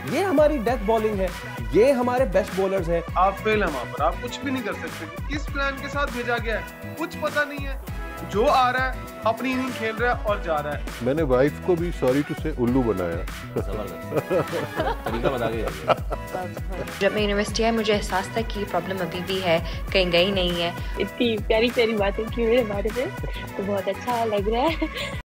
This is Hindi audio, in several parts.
ये हमारी डेथ बॉलिंग है, ये हमारे बेस्ट बॉलर्स हैं। आप फेल है वहां पर, आप कुछ भी नहीं कर सकते। किस प्लान के साथ भेजा गया है कुछ पता नहीं है। जो आ रहा है अपनी इनिंग खेल रहा है और जा रहा है। मैंने वाइफ को भी सॉरी टू से उल्लू बनाया। तरीका बता के जब मैं यूनिवर्सिटी आई मुझे एहसास था कि प्रॉब्लम अभी भी है, कहीं गई नहीं है। इतनी प्यारी प्यारी बातें की मेरे बारे में, तो बहुत अच्छा लग रहा है।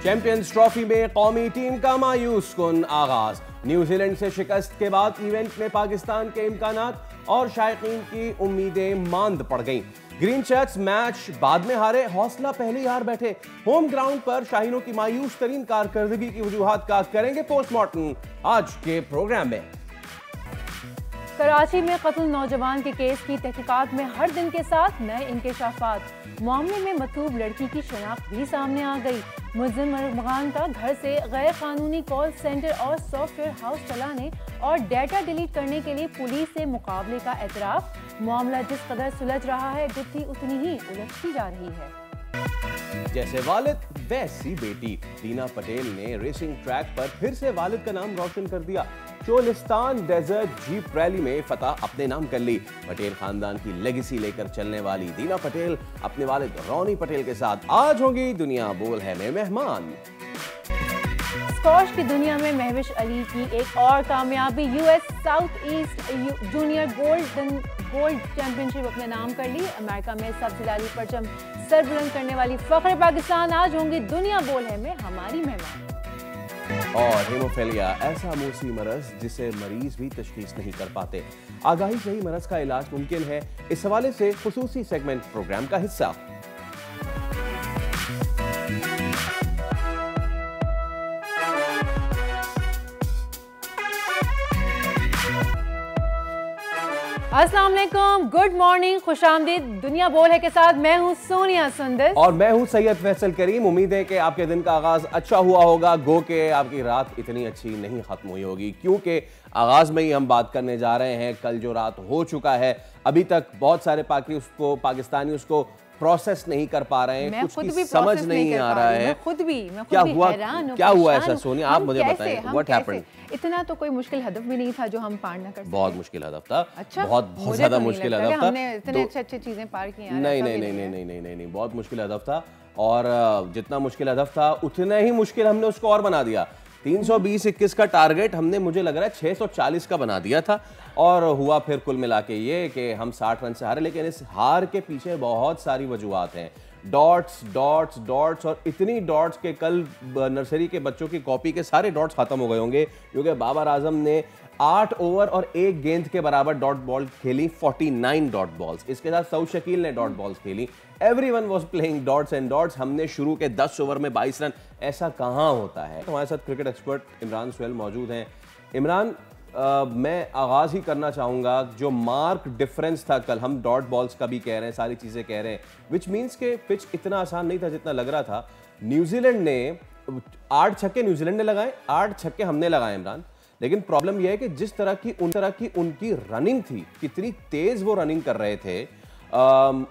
चैंपियंस ट्रॉफी में कौमी टीम का मायूस कुन आगाज। न्यूजीलैंड से शिकस्त के बाद इवेंट में पाकिस्तान के इम्कानात और शायकीन की उम्मीदें मांद पड़ गईं। ग्रीन शर्ट्स मैच बाद में हारे, हौसला पहले ही हार बैठे। होम ग्राउंड पर शाहीनों की मायूस तरीन कारकर्दगी की वजूहात का करेंगे पोस्टमार्टम आज के प्रोग्राम में। कराची में कत्ल नौजवान के केस की तहकीकात में हर दिन के साथ नए इंकशाफात। मामले में मतलूब लड़की की शनाख्त भी सामने आ गई। मुल्जिम अफगान का घर से गैर कानूनी कॉल सेंटर और सॉफ्टवेयर हाउस चलाने और डेटा डिलीट करने के लिए पुलिस से मुकाबले का एतराफ। मामला जिस कदर सुलझ रहा है, गुत्थी उतनी ही उलझती जा रही है। जैसे वालिद वैसी बेटी। दीना पटेल ने रेसिंग ट्रैक पर फिर से वालिद का नाम रोशन कर दिया। चोलिस्तान डेजर्ट जीप रैली में फतह अपने नाम कर ली। पटेल खानदान की लेगेसी लेकर चलने वाली दीना पटेल अपने वालिद रौनी पटेल के साथ आज होंगी दुनिया बोल है में मेहमान। स्क्वॉश की दुनिया में महविश अली की एक और कामयाबी। US south east junior gold championship अपने नाम कर ली। अमेरिका में सबसे लाली परचम सर बुलंद करने वाली फख्र पाकिस्तान आज होंगी दुनिया बोल है में हमारी मेहमान। और हेमोफीलिया ऐसा मूसी मरज जिसे मरीज भी तशखीस नहीं कर पाते। आगाही से ही मरज का इलाज मुमकिन है। इस हवाले से खुसूसी सेगमेंट प्रोग्राम का हिस्सा। अस्सलाम वालेकुम, गुड मॉर्निंग, खुशामदीद। दुनिया बोल है के साथ मैं हूँ सोनिया सुंदर और मैं हूँ सैयद फैसल करीम। उम्मीद है कि आपके दिन का आगाज अच्छा हुआ होगा। गो के आपकी रात इतनी अच्छी नहीं खत्म हुई होगी, क्योंकि आगाज में ही हम बात करने जा रहे हैं कल जो रात हो चुका है। अभी तक बहुत सारे पाकिस्तानी उसको प्रोसेस नहीं कर पा रहे हैं, कुछ की समझ नहीं आ रहा है। मैं क्या खुद हुआ, हैरान हूं, क्या हुआ ऐसा परेशान सोनिया, हूं। आप मुझे बताएं व्हाट हैपेंड। इतना तो कोई मुश्किल हदफ भी नहीं था जो हम पार ना कर सके। बहुत मुश्किल हदफ था। अच्छा, बहुत ज्यादा मुश्किल हदफ था। हमने इतने अच्छे चीजें पार की हैं। नहीं, बहुत मुश्किल हदफ था। और जितना मुश्किल हदफ था उतना ही मुश्किल हमने उसको और बना दिया। 320-21 का टारगेट हमने मुझे लग रहा है 640 का बना दिया था। और हुआ फिर कुल मिला के ये कि हम 60 रन से हारे। लेकिन इस हार के पीछे बहुत सारी वजूहात हैं। डॉट्स और इतनी डॉट्स के कल नर्सरी के बच्चों की कॉपी के सारे डॉट्स खत्म हो गए होंगे, क्योंकि बाबर आजम ने 8 ओवर और 1 गेंद के बराबर डॉट बॉल खेली, 49 डॉट बॉल्स। इसके साथ सऊद शकील ने डॉट बॉल्स खेली। Everyone was playing dots and dots. हमने शुरू के 10 ओवर में 22 रन। ऐसा कहाँ होता है। हमारे साथ क्रिकेट एक्सपर्ट इमरान सुहेल मौजूद हैं। इमरान, मैं आगाज़ ही करना चाहूँगा, जो मार्क डिफरेंस था कल, हम डॉट बॉल्स का भी कह रहे हैं, सारी चीज़ें कह रहे हैं, विच मीन्स के पिच इतना आसान नहीं था जितना लग रहा था। न्यूजीलैंड ने 8 छक्के न्यूजीलैंड ने लगाए, 8 छक्के हमने लगाए इमरान। लेकिन प्रॉब्लम यह है कि जिस तरह की उनकी रनिंग थी, कितनी तेज़ वो रनिंग कर रहे थे।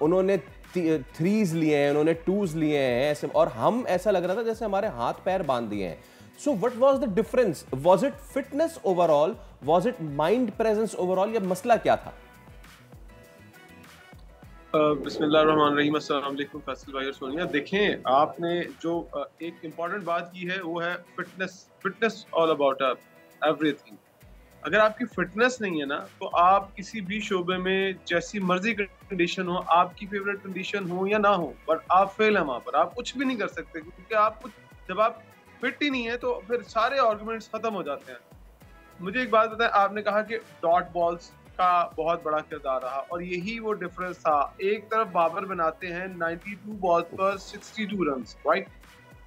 उन्होंने 3s लिए हैं, उन्होंने 2s लिए हैं ऐसे, और हम ऐसा लग रहा था जैसे हमारे हाथ पैर बांध दिए हैं। So what was the difference? Was it fitness overall? Was it mind presence overall? या मसला क्या था? बिस्मिल्लाहिर्रहमानिर्रहीम, अस्सलाम वालेकुम फैसल भाई और सोनिया। देखें, आपने जो एक इम्पॉर्टेंट बात की है वो है फिटनेस ऑल अबाउट एवरीथिंग। अगर आपकी फिटनेस नहीं है ना, तो आप किसी भी शोबे में जैसी मर्जी कंडीशन हो, आपकी फेवरेट कंडीशन हो या ना हो, बट आप फेल है वहां पर। आप कुछ भी नहीं कर सकते, क्योंकि आप जब आप फिट ही नहीं है तो फिर सारे आर्गुमेंट्स खत्म हो जाते हैं। मुझे एक बात बताएं, आपने कहा कि डॉट बॉल्स का बहुत बड़ा किरदार रहा, और यही वो डिफरेंस था। एक तरफ बाबर बनाते हैं 92 बॉल्स पर 62 रन, राइट।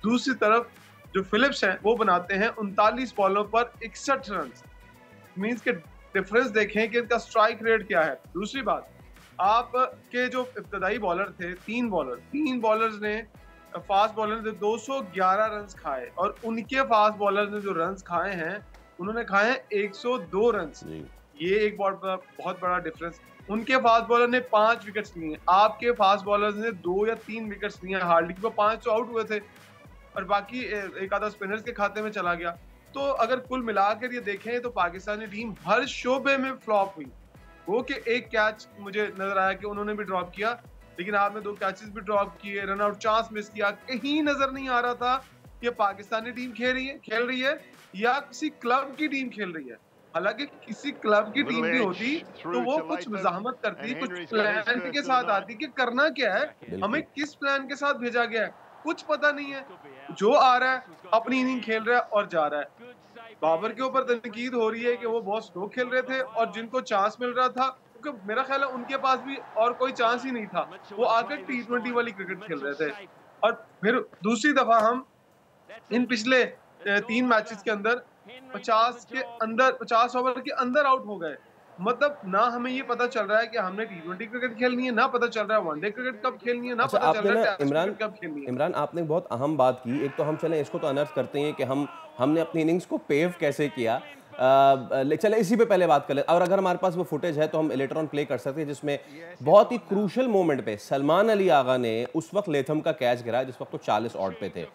दूसरी तरफ जो फिलिप्स हैं वो बनाते हैं 39 बॉलों पर 61 रन। मींस के डिफरेंस देखें कि इनका स्ट्राइक रेट क्या है। दूसरी बात, आपके जो इब्तदाई बॉलर थे, तीन बॉलर्स ने फास्ट बॉलर ने 211 रन खाए और उनके फास्ट बॉलर ने जो रन खाए हैं उन्होंने खाए हैं 102 रन। ये एक बहुत बड़ा डिफरेंस। उनके फास्ट बॉलर ने 5 विकेट्स लिए, आपके फास्ट बॉलर ने 2 या 3 विकेट्स लिए। हार्दिक को 5 तो आउट हुए थे और बाकी एक आधा स्पिनर्स के खाते में चला गया। तो अगर कुल मिलाकर ये देखें तो पाकिस्तानी टीम हर शोबे में फ्लॉप हुई। वो कि एक कैच मुझे नजर आया कि उन्होंने भी ड्रॉप किया, लेकिन आपने 2 कैचेस भी ड्रॉप किए, रन आउट चांस मिस किया। कहीं नजर नहीं आ रहा था कि पाकिस्तानी टीम खेल रही है या किसी क्लब की टीम खेल रही है। हालांकि किसी क्लब की टीम भी होती तो वो कुछ वजाहमत करती, कुछ प्लान के साथ आती कि करना क्या है, हमें किस प्लान के साथ भेजा गया है, कुछ पता नहीं है। जो आ रहा है अपनी इनिंग खेल रहा है और जा रहा है। बाबर के ऊपर तनकीद हो रही है कि वो बहुत स्लो खेल रहे थे और जिनको चांस मिल रहा था, क्योंकि मेरा ख्याल है उनके पास भी और कोई चांस ही नहीं था, वो आकर T20 वाली क्रिकेट खेल रहे थे। और फिर दूसरी दफा हम इन पिछले 3 मैचेस के अंदर 50 ओवर के अंदर आउट हो गए। मतलब ना हमें ये पता चल रहा है कि हमने T20 क्रिकेट खेलनी है, ना पता चल रहा है वनडे क्रिकेट कब खेलनी है, ना पता चल रहा है टेस्ट क्रिकेट कब खेलनी है। इमरान, आपने बहुत अहम बात की। एक तो हम चले इसको तो अनर्थ करते हैं कि हमने अपनी इनिंग्स को पेव कैसे किया। चले इसी पे पहले बात कर ले। और अगर हमारे पास वो फुटेज है तो हम लेटर ऑन प्ले कर सकते हैं, जिसमें बहुत ही क्रूशल मोमेंट पे सलमान अली आगा ने उस वक्त लेथम का कैच गिराया जिस वक्त तो 40 ऑड पे थे।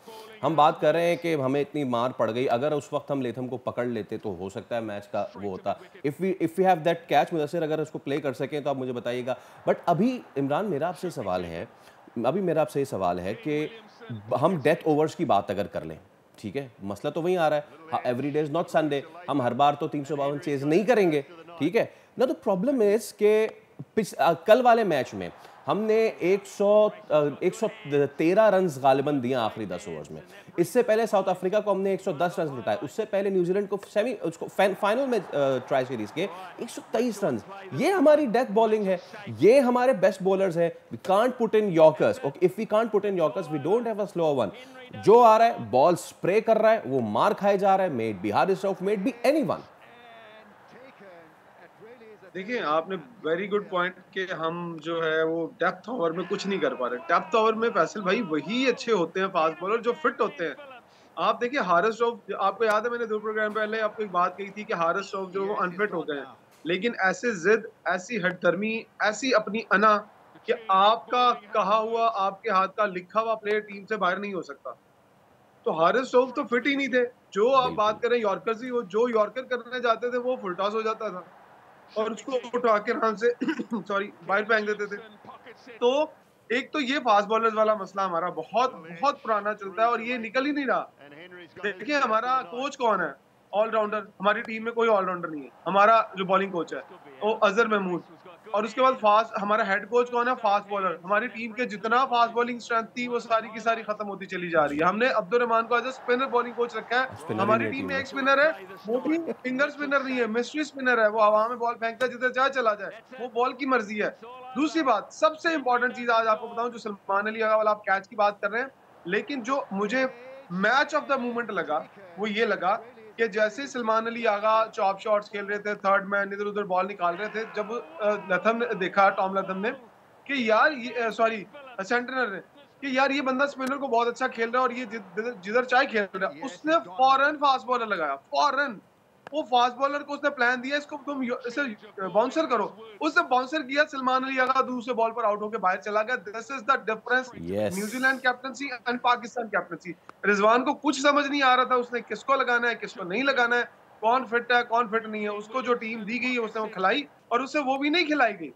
हम बात कर रहे हैं कि हमें इतनी मार पड़ गई, अगर उस वक्त हम लेथम को पकड़ लेते तो हो सकता है मैच का वो होता। If we have that catch, Mudassir अगर उसको प्ले कर सकें तो आप मुझे बताइएगा। बट अभी इमरान मेरा आपसे सवाल है कि हम डेथ ओवर्स की बात अगर कर लें, ठीक है, मसला तो वहीं आ रहा है, every day is not Sunday, हम हर बार तो 352 चेज नहीं करेंगे, ठीक है ना। तो प्रॉब्लम इज के कल वाले मैच में हमने 113 रन गालिबन दिया आखिरी 10 ओवर्स में। इससे पहले साउथ अफ्रीका को हमने 110 रन लुटाए, उससे पहले न्यूजीलैंड को फाइनल में ट्राई सीरीज के 123 रन। ये हमारी डेथ बॉलिंग है, ये हमारे बेस्ट बॉलर्स हैं। We can't put in yorkers, okay, if we can't put in yorkers we don't have a slow one. जो आ रहा है बॉल स्प्रे कर रहा है, वो मार खाए जा रहा है, may it be Haris Rauf, may it be anyone. देखिए, आपने वेरी गुड पॉइंट कि हम जो है वो डेप्थ ओवर में कुछ नहीं कर पा रहे। डेप्थ ओवर में फैसल भाई वही अच्छे होते हैं फास्ट बॉलर जो फिट होते हैं। आप देखिए हारिस रऊफ, आपको याद है मैंने 2 प्रोग्राम पहले आपको एक बात कही थी कि हारिस रऊफ जो वो अनफिट हो गए हैं, लेकिन ऐसे जिद, ऐसी हठधर्मी, ऐसी अपनी अना कि आपका कहा हुआ, आपके हाथ का लिखा हुआ प्लेयर टीम से बाहर नहीं हो सकता। तो हारिस रऊफ तो फिट ही नहीं थे। जो आप बात करें यॉर्कर्स की, वो जो यॉर्कर करने जाते थे वो फुल टॉस हो जाता था और उसको उठा के आराम से सॉरी बाहर फेंक देते थे। तो एक तो ये फास्ट बॉलर्स वाला मसला हमारा बहुत पुराना चलता है और ये निकल ही नहीं रहा। देखिए हमारा कोच कौन है, ऑलराउंडर। हमारी टीम में कोई ऑलराउंडर नहीं है। हमारा जो बॉलिंग कोच है वो अजहर महमूद, और उसके बाद फास्ट हमारा हेड कोच कौन है, फास्ट बॉलर। हमारी टीम के जितना फास्ट बॉलिंग स्ट्रेंथ थी वो सारी की सारी खत्म होती चली जा रही है। हमने अब्दुल रहमान को as a spinner bowling coach रखा है। हमारी टीम में एक स्पिनर है, वो भी फिंगर स्पिनर नहीं है, मिस्ट्री स्पिनर है। वो हवा में बॉल फेंकता है, जिधर चाहे चला जाए, वो बॉल की मर्जी है। दूसरी बात, सबसे इंपॉर्टेंट चीज आज आपको बताऊं, जो सलमान अली आगा वाला आप कैच की बात कर रहे हैं, लेकिन जो मुझे मैच ऑफ द मोमेंट लगा वो ये लगा कि जैसे सलमान अली आगा चॉप शॉट्स खेल रहे थे, थर्ड मैन इधर उधर बॉल निकाल रहे थे, जब लथम ने देखा, टॉम लथम ने, कि यार ये सेंटनर ने, कि यार ये बंदा स्पिनर को बहुत अच्छा खेल रहा है और ये जिधर चाहे खेल रहा है, उसने फौरन फास्ट बॉलर लगाया। फौरन वो फास्ट बॉलर को उसने प्लान दिया, इसको तुम इसे बाउंसर करो। उसने बाउंसर किया, सलमान अली आगा दूसरे बॉल पर आउट होकर बाहर चला गया। This is the difference, New Zealand captaincy and Pakistan captaincy. Rizwan को कुछ समझ नहीं आ रहा था उसने किसको लगाना है, किसको नहीं लगाना है, कौन फिट है, कौन फिट नहीं है। उसको जो टीम दी गई है उसने वो खिलाई और उससे वो भी नहीं खिलाई गई।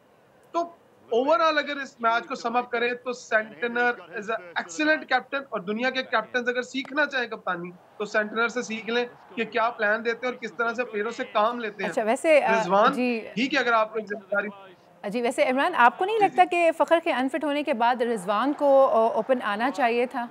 तो ओवरऑल अगर इस मैच को सम अप करें तो Santner is a excellent captain, और दुनिया के कैप्टन अगर सीखना चाहें कप्तानी तो सेंटनर से सीख लें कि क्या प्लान देते हैं और किस तरह से प्लेयरों से काम लेते हैं। अच्छा, वैसे रिजवान ठीक है, अगर आपको एक जिम्मेदारी। जी, वैसे इमरान, आपको नहीं लगता कि फ़खर के अनफिट होने के बाद रिजवान को ओपन आना चाहिए था?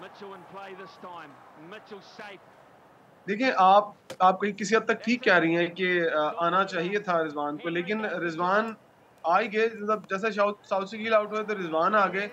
देखिए, आप कहीं किसी हद तक ठीक कह रही हैं कि आना चाहिए था रिजवान को, लेकिन रिजवान आ ही गए। जैसे साउथ से गिल आउट हुए तो रिजवान आ गए।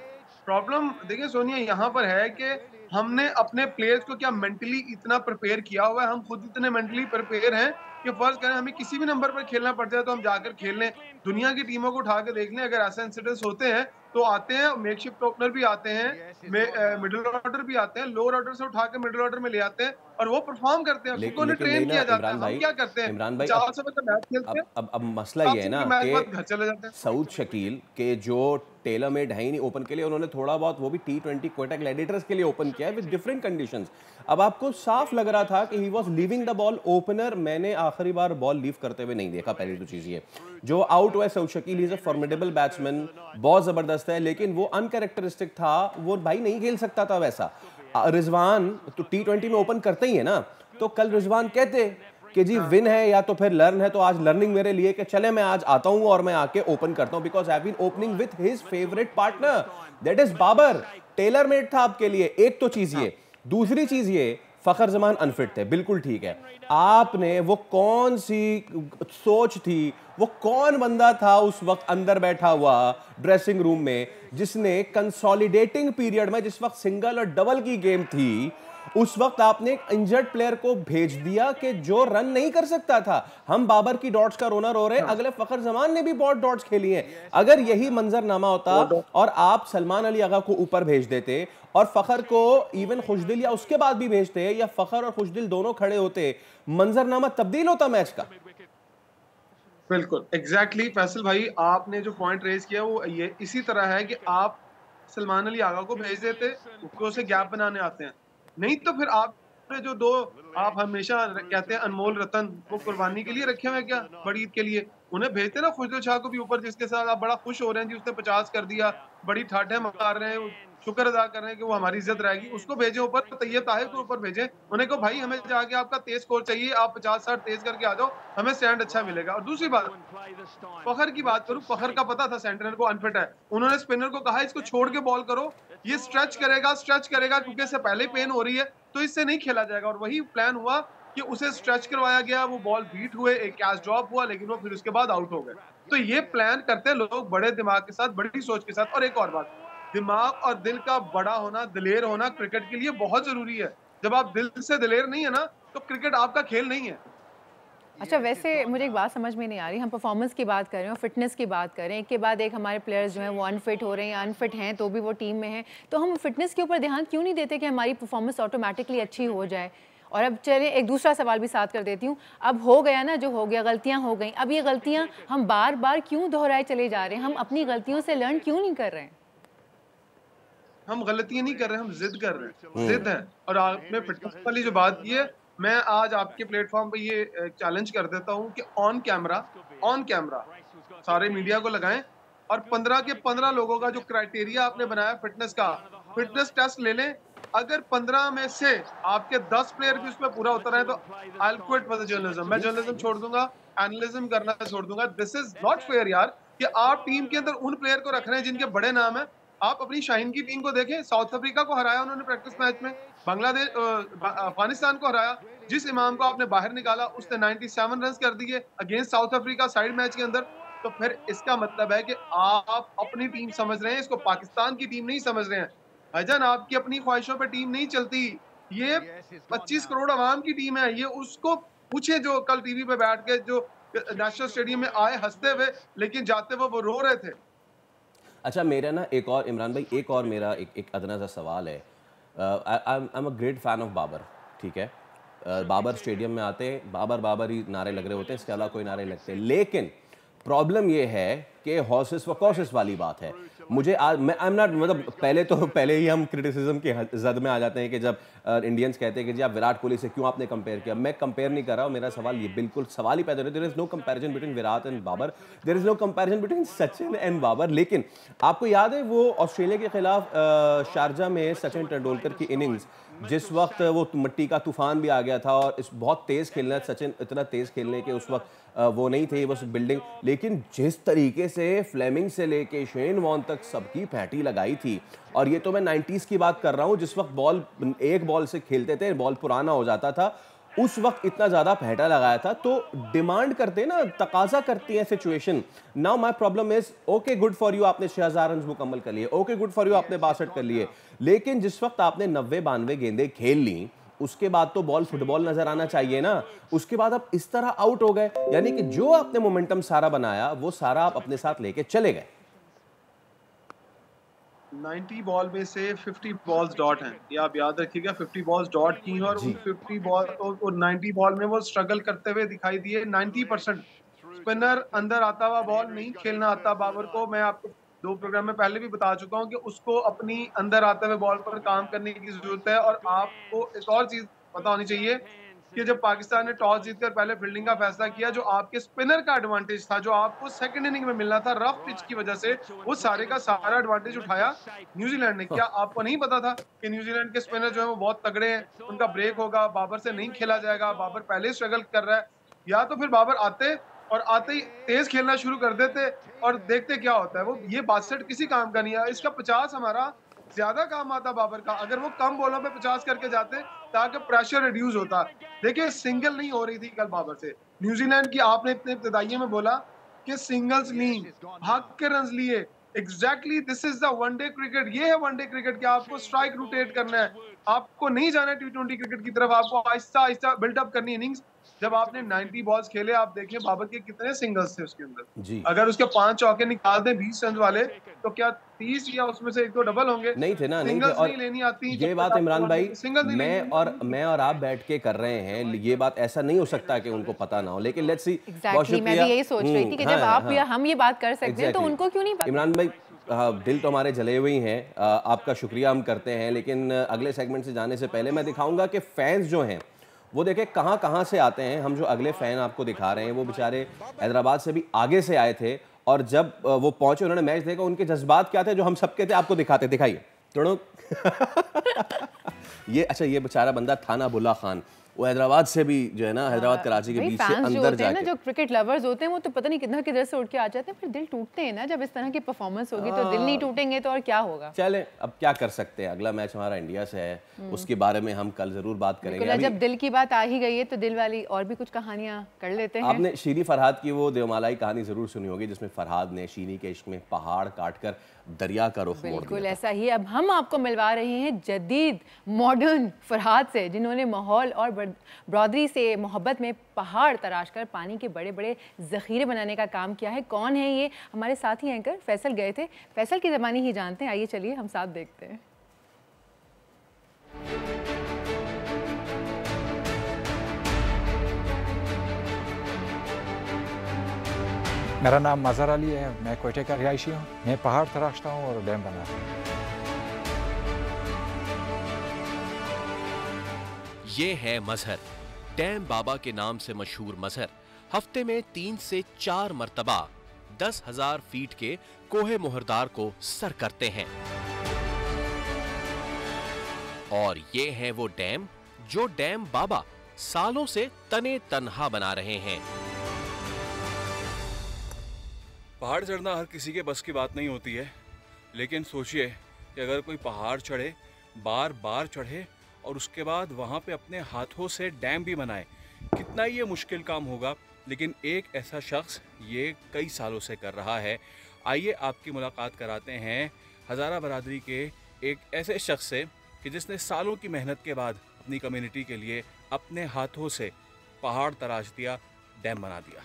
प्रॉब्लम देखिए सोनिया यहाँ पर है कि हमने अपने प्लेयर्स को क्या मेंटली इतना प्रिपेयर किया हुआ है। हम खुद इतने मेंटली प्रिपेयर हैं कि फर्ज करें हमें किसी भी नंबर पर खेलना पड़ जाए तो हम जाकर खेल लें। दुनिया की टीमों को उठा के देख लें, अगर ऐसे इंसिडेंट्स होते हैं तो आते हैं, मेकशिफ्ट ओपनर भी आते हैं, मिडिल ऑर्डर भी आते हैं, लोअर ऑर्डर से उठा के मिडिल ऑर्डर में ले आते हैं और वो परफॉर्म करते हैं, क्योंकि उन्हें ट्रेन किया जाता है। हम क्या करते हैं, इमरान भाई 400 का मैच खेलते हैं, अब मसला ये है ना मैच बाद कि घर चले जाते हैं। सऊद शकील के जो टेलर मेड है ही नहीं ओपन के लिए, उन्होंने थोड़ा बहुत वो भी T20 क्वेटा ग्लैडिएटर्स के लिए ओपन किया है विद डिफरेंट कंडीशंस। अब आपको साफ लग रहा था कि he was leaving the ball opener. मैंने आखिरी बार बॉल लीव करते हुए नहीं देखा। पहली तो चीज ये जो आउट हुआ Saud Shakeel, is a formidable batsman, बहुत जबरदस्त है, लेकिन वो अनकैरेक्टरिस्टिक था, वो भाई नहीं खेल सकता था वैसा। रिजवान तो T20 में ओपन करते ही है ना, तो कल रिजवान कहते कि जी विन है या तो फिर लर्न है, तो आज लर्निंग मेरे लिए कि चले मैं आज आता हूं और मैं आके ओपन करता हूं, because I have been opening with his favourite partner that is Babar. Tailor made था आपके लिए। एक तो चीज ये, दूसरी चीज ये, फखर जमान अनफिट थे, बिल्कुल ठीक है। आपने वो कौन सी सोच थी, वो कौन बंदा था उस वक्त अंदर बैठा हुआ ड्रेसिंग रूम में जिसने कंसोलिडेटिंग पीरियड में, जिस वक्त सिंगल और डबल की गेम थी, उस वक्त आपने एक इंजर्ड प्लेयर को भेज दिया कि जो रन नहीं कर सकता था। हम बाबर की डॉट्स का रोना रो रहे हैं, अगले फखर जमान ने भी बहुत डॉट्स खेली हैं। अगर यही मंजरनामा होता और आप सलमान अली आगा को ऊपर भेज देते और फखर को इवन खुशदिल या उसके बाद भी भेजते, या फखर और खुशदिल दोनों खड़े होते, मंजरनामा तब्दील होता मैच का। बिल्कुल एग्जैक्टली फैसल भाई, आपने जो पॉइंट रेज किया वो ये इसी तरह है कि आप सलमान अली आगा को भेज देते, उसे गैप बनाने आते हैं। नहीं तो फिर आपने जो दो आप हमेशा कहते हैं अनमोल रतन, वो कुर्बानी के लिए रखे हुए क्या बड़ी ईद के लिए, उन्हें भेजते ना खुशदिल शाह को भी ऊपर, जिसके साथ आप बड़ा खुश हो रहे हैं जी उसने 50 कर दिया, बड़ी ठाठे मार रहे हैं, शुक्र अदा कर रहे हैं कि वो हमारी इज्जत रहेगी, उसको भेजे ऊपर, तैयब ताहिर को ऊपर भेजे, उन्हें कहो भाई हमें जाके आपका तेज स्कोर चाहिए, आप 50-60 तेज करके आ जाओ, हमें स्टैंड अच्छा मिलेगा। और दूसरी बात, फखर की बात करूं, फखर का पता था सेंटर को अनफिट है, उन्होंने स्पिनर को कहा इसको छोड़ के बॉल करो, ये स्ट्रेच करेगा क्योंकि इससे पहले पेन हो रही है तो इससे नहीं खेला जाएगा। और वही प्लान हुआ कि उसे स्ट्रेच करवाया गया, वो बॉल बीट हुए, एक कैच ड्रॉप हुआ, लेकिन वो फिर उसके बाद आउट हो गए। तो ये प्लान करते लोग बड़े दिमाग के साथ, बड़ी सोच के साथ। और एक और बात, दिमाग और दिल का बड़ा होना, दिलेर होना क्रिकेट के लिए बहुत जरूरी है। जब आप दिल से दिलेर नहीं है ना, तो क्रिकेट आपका खेल नहीं है। अच्छा, वैसे मुझे एक बात समझ में नहीं आ रही, हम परफॉर्मेंस की बात कर रहे हैं और फिटनेस की बात कर रहे हैं, एक के बाद एक हमारे प्लेयर्स जो हैं वो अनफिट हो रहे हैं, अनफिट हैं तो भी वो टीम में हैं, तो हम फिटनेस के ऊपर ध्यान क्यों नहीं देते कि हमारी परफॉर्मेंस ऑटोमेटिकली अच्छी हो जाए। और अब चलिए एक दूसरा सवाल भी साथ कर देती हूँ, अब हो गया ना जो हो गया, गलतियाँ हो गई, अब ये गलतियाँ हम बार बार क्यों दोहराए चले जा रहे हैं, हम अपनी गलतियों से लर्न क्यों नहीं कर रहे हैं? हम गलतियां नहीं कर रहे, हम जिद कर रहे हैं, जिद है। और आपने फिटनेस वाली जो बात की है, मैं आज आपके प्लेटफॉर्म पे ये चैलेंज कर देता हूँ कि ऑन कैमरा सारे मीडिया को लगाएं और 15 के 15 लोगों का जो क्राइटेरिया आपने बनाया फिटनेस का, फिटनेस टेस्ट ले लें। अगर 15 में से आपके 10 प्लेयर भी उसमें पूरा उतर रहे हैं तो I will quit for the journalism, मैं जर्नलिज्म छोड़ दूंगा, एनालिज्म करना छोड़ दूंगा। दिस इज नॉट फेयर यार, कि आप टीम के अंदर उन प्लेयर को रख रहे हैं जिनके बड़े नाम है। आप अपनी शाइन की टीम को देखें, साउथ अफ्रीका को हराया उन्होंने प्रैक्टिस मैच में, बांग्लादेश अफगानिस्तान को हराया, जिस इमाम को आपने बाहर निकाला उसने 97 रन कर दिए against south Africa side match के अंदर। तो फिर इसका मतलब है कि आप अपनी टीम समझ रहे हैं, इसको पाकिस्तान की टीम नहीं समझ रहे हैं। भाईजान, आपकी अपनी ख्वाहिशों पे टीम नहीं चलती, ये 25 करोड़ आवाम की टीम है। ये उसको पूछे जो कल टीवी पे बैठ के जो नेशनल स्टेडियम में आए हंसते हुए, लेकिन जाते हुए वो रो रहे थे। अच्छा, मेरा ना एक और, इमरान भाई एक और मेरा एक अदना सा सवाल है। I am a great fan of Babar, ठीक है, बाबर स्टेडियम में आते बाबर ही नारे लग रहे होते हैं, इसके अलावा कोई नारे लगते हैं। लेकिन प्रॉब्लम ये है कि हॉर्सेस व कॉसेस वाली बात है। मुझे आज मैं आई एम नॉट, मतलब पहले ही हम क्रिटिसिज्म के जद में आ जाते हैं कि जब इंडियंस कहते हैं कि जी आप विराट कोहली से क्यों आपने कंपेयर किया। मैं कंपेयर नहीं कर रहा हूँ, मेरा सवाल ये बिल्कुल सवाल ही पैदा हो रहा है, there is no comparison between Virat and Babar, there is no comparison between Sachin and Babar. लेकिन आपको याद है वो ऑस्ट्रेलिया के खिलाफ शारजा में सचिन तेंदुलकर की इनिंग्स, जिस वक्त वो मिट्टी का तूफान भी आ गया था और इस बहुत तेज़ खेलना, सचिन इतना तेज़ खेलने के उस वक्त वो नहीं थे, बस बिल्डिंग, लेकिन जिस तरीके से फ्लेमिंग से लेके शेन वॉर्न तक सबकी पैटी लगाई थी। और ये तो मैं 90s की बात कर रहा हूँ, जिस वक्त बॉल एक बॉल से खेलते थे, बॉल पुराना हो जाता था, उस वक्त इतना ज़्यादा फेंटा लगाया था। तो डिमांड करते ना, तकाजा करती है situation. Now my problem is, okay good for you, आपने 6000 रन मुकम्मल कर लिए, ओके गुड फॉर यू, आपने 62 कर लिए, लेकिन जिस वक्त आपने 90-92 गेंदें खेल ली, उसके बाद तो बॉल फुटबॉल नजर आना चाहिए ना। उसके बाद आप इस तरह आउट हो गए, यानी कि जो आपने मोमेंटम सारा बनाया वो सारा आप अपने साथ लेके चले गए। 90 बॉल में से 50 बॉल्स डॉट हैं, ये आप याद रखिएगा। 50 बॉल्स डॉट की हैं और उन 50 बॉल और 90 बॉल में वो स्ट्रगल करते हुए दिखाई दिए। 90% स्पिनर अंदर आता हुआ बॉल नहीं खेलना आता बाबर को। मैं आपको 2 प्रोग्राम में पहले भी बता चुका हूँ कि उसको अपनी अंदर आते हुए बॉल पर काम करने की जरूरत है। और आपको एक और चीज पता होनी चाहिए कि जब पाकिस्तान ने टॉस जीतकर पहले फील्डिंग का फैसला किया, जो आपके स्पिनर का एडवांटेज था, जो आपको सेकंड इनिंग में मिलना था रफ पिच की वजह से, वो सारे का सारा एडवांटेज उठाया न्यूजीलैंड ने। क्या आपको नहीं पता था कि न्यूजीलैंड के स्पिनर जो है वो बहुत तगड़े हैं, उनका ब्रेक होगा, बाबर से नहीं खेला जाएगा, बाबर पहले ही स्ट्रगल कर रहा है। या तो फिर बाबर आते और आते ही तेज खेलना शुरू कर देते और देखते क्या होता है। वो ये 62 किसी काम का नहीं है, इसका 50 हमारा ज्यादा काम आता बाबर का। अगर वो कम बॉलों पे 50 करके जाते ताकि प्रेशर रिड्यूस होता। देखिए सिंगल नहीं हो रही थी कल बाबर से न्यूजीलैंड की। आपने इतने इब्तदाई में बोला कि सिंगल्स ली, भाग के रन लिए। Exactly this is the one day cricket. ये है वनडे क्रिकेट कि आपको स्ट्राइक रोटेट करना है, आपको नहीं जाना T20 क्रिकेट की तरफ, आपको आहिस्ता आहिस्ता बिल्डअप करनी इनिंग्स। जब आपने 90 बॉल्स खेले, आप देखिए बाबर के कितने सिंगल्स थे उसके अंदर जी। अगर उसके 5 चौके निकाल दें 20 रन वाले, तो क्या 30 या उसमें से 1-2 डबल होंगे? नहीं थे ना, नहीं थे। सिंगल्स और नहीं लेनी आती। ये बात इमरान भाई, मैं मैं और आप बैठ के कर रहे हैं, ये बात ऐसा नहीं हो सकता कि उनको पता ना हो। लेकिन लेट्स सी, एग्जैक्टली मैं भी यही सोच रही थी कि जब आप या हम ये बात कर सकते हैं तो उनको क्यों नहीं पता। इमरान भाई दिल तो हमारे जले हुए ही हैं, आपका शुक्रिया हम करते हैं। लेकिन अगले सेगमेंट से जाने से पहले मैं दिखाऊंगा कि फैंस जो हैं वो देखें कहाँ कहाँ से आते हैं। हम जो अगले फ़ैन आपको दिखा रहे हैं वो बेचारे हैदराबाद से भी आगे से आए थे, और जब वो पहुंचे उन्होंने मैच देखा, उनके जज्बात क्या थे जो हम सबके थे, आपको दिखाते। दिखाइए थोड़ा ये अच्छा, ये बेचारा बंदा था ना बुल्ला खान, वो हैदराबाद से भी जो है ना, हैदराबाद कराची के बीच से अंदर जाके, जो क्रिकेट लवर्स होते हैं वो तो पता नहीं कितना किधर से उठ के आ जाते हैं, फिर दिल टूटते हैं ना जब इस तरह की परफॉर्मेंस होगी। तो दिल नहीं टूटेंगे तो और क्या होगा। चलें अब क्या कर सकते हैं, अगला मैच हमारा इंडिया से है, उसके बारे में हम कल जरूर बात करेंगे। जब दिल की बात आ ही गई है तो दिल वाली और भी कुछ कहानियां कर लेते हैं। आपने शीरी फरहाद की वो देवमालाई कहानी जरूर सुनी होगी, जिसमें फरहाद ने शीरी के इश्क में पहाड़ काटकर दरिया का रुख मोड़ दिया। बिल्कुल ऐसा ही अब हम आपको मिलवा रहे हैं जदीद मॉडर्न फरहाद से, जिन्होंने माहौल और ब्रॉदरी से मोहब्बत में पहाड़ तराश कर पानी के बड़े बड़े ज़ख़ीरे बनाने का काम किया है। कौन है ये? हमारे साथी एंकर फैसल गए थे, फैसल की ज़बानी ही जानते हैं। आइए चलिए हम साथ देखते हैं। मेरा नाम मज़हर अली है, मैं कोयटे का रिहायशी हूँ। मैं पहाड़ तराशता हूँ और डैम बनाता हूँ। ये है मजहर, डैम बाबा के नाम से मशहूर मजहर। हफ्ते में 3 से 4 मरतबा 10,000 फीट के कोहे मोहरदार को सर करते हैं। और ये है वो डैम जो डैम बाबा सालों से तने तनहा बना रहे हैं। पहाड़ चढ़ना हर किसी के बस की बात नहीं होती है, लेकिन सोचिए कि अगर कोई पहाड़ चढ़े, बार बार चढ़े और उसके बाद वहाँ पे अपने हाथों से डैम भी बनाए, कितना ये मुश्किल काम होगा। लेकिन एक ऐसा शख्स ये कई सालों से कर रहा है। आइए आपकी मुलाकात कराते हैं हज़ारा बरादरी के एक ऐसे शख्स से कि जिसने सालों की मेहनत के बाद अपनी कम्युनिटी के लिए अपने हाथों से पहाड़ तराश दिया, डैम बना दिया।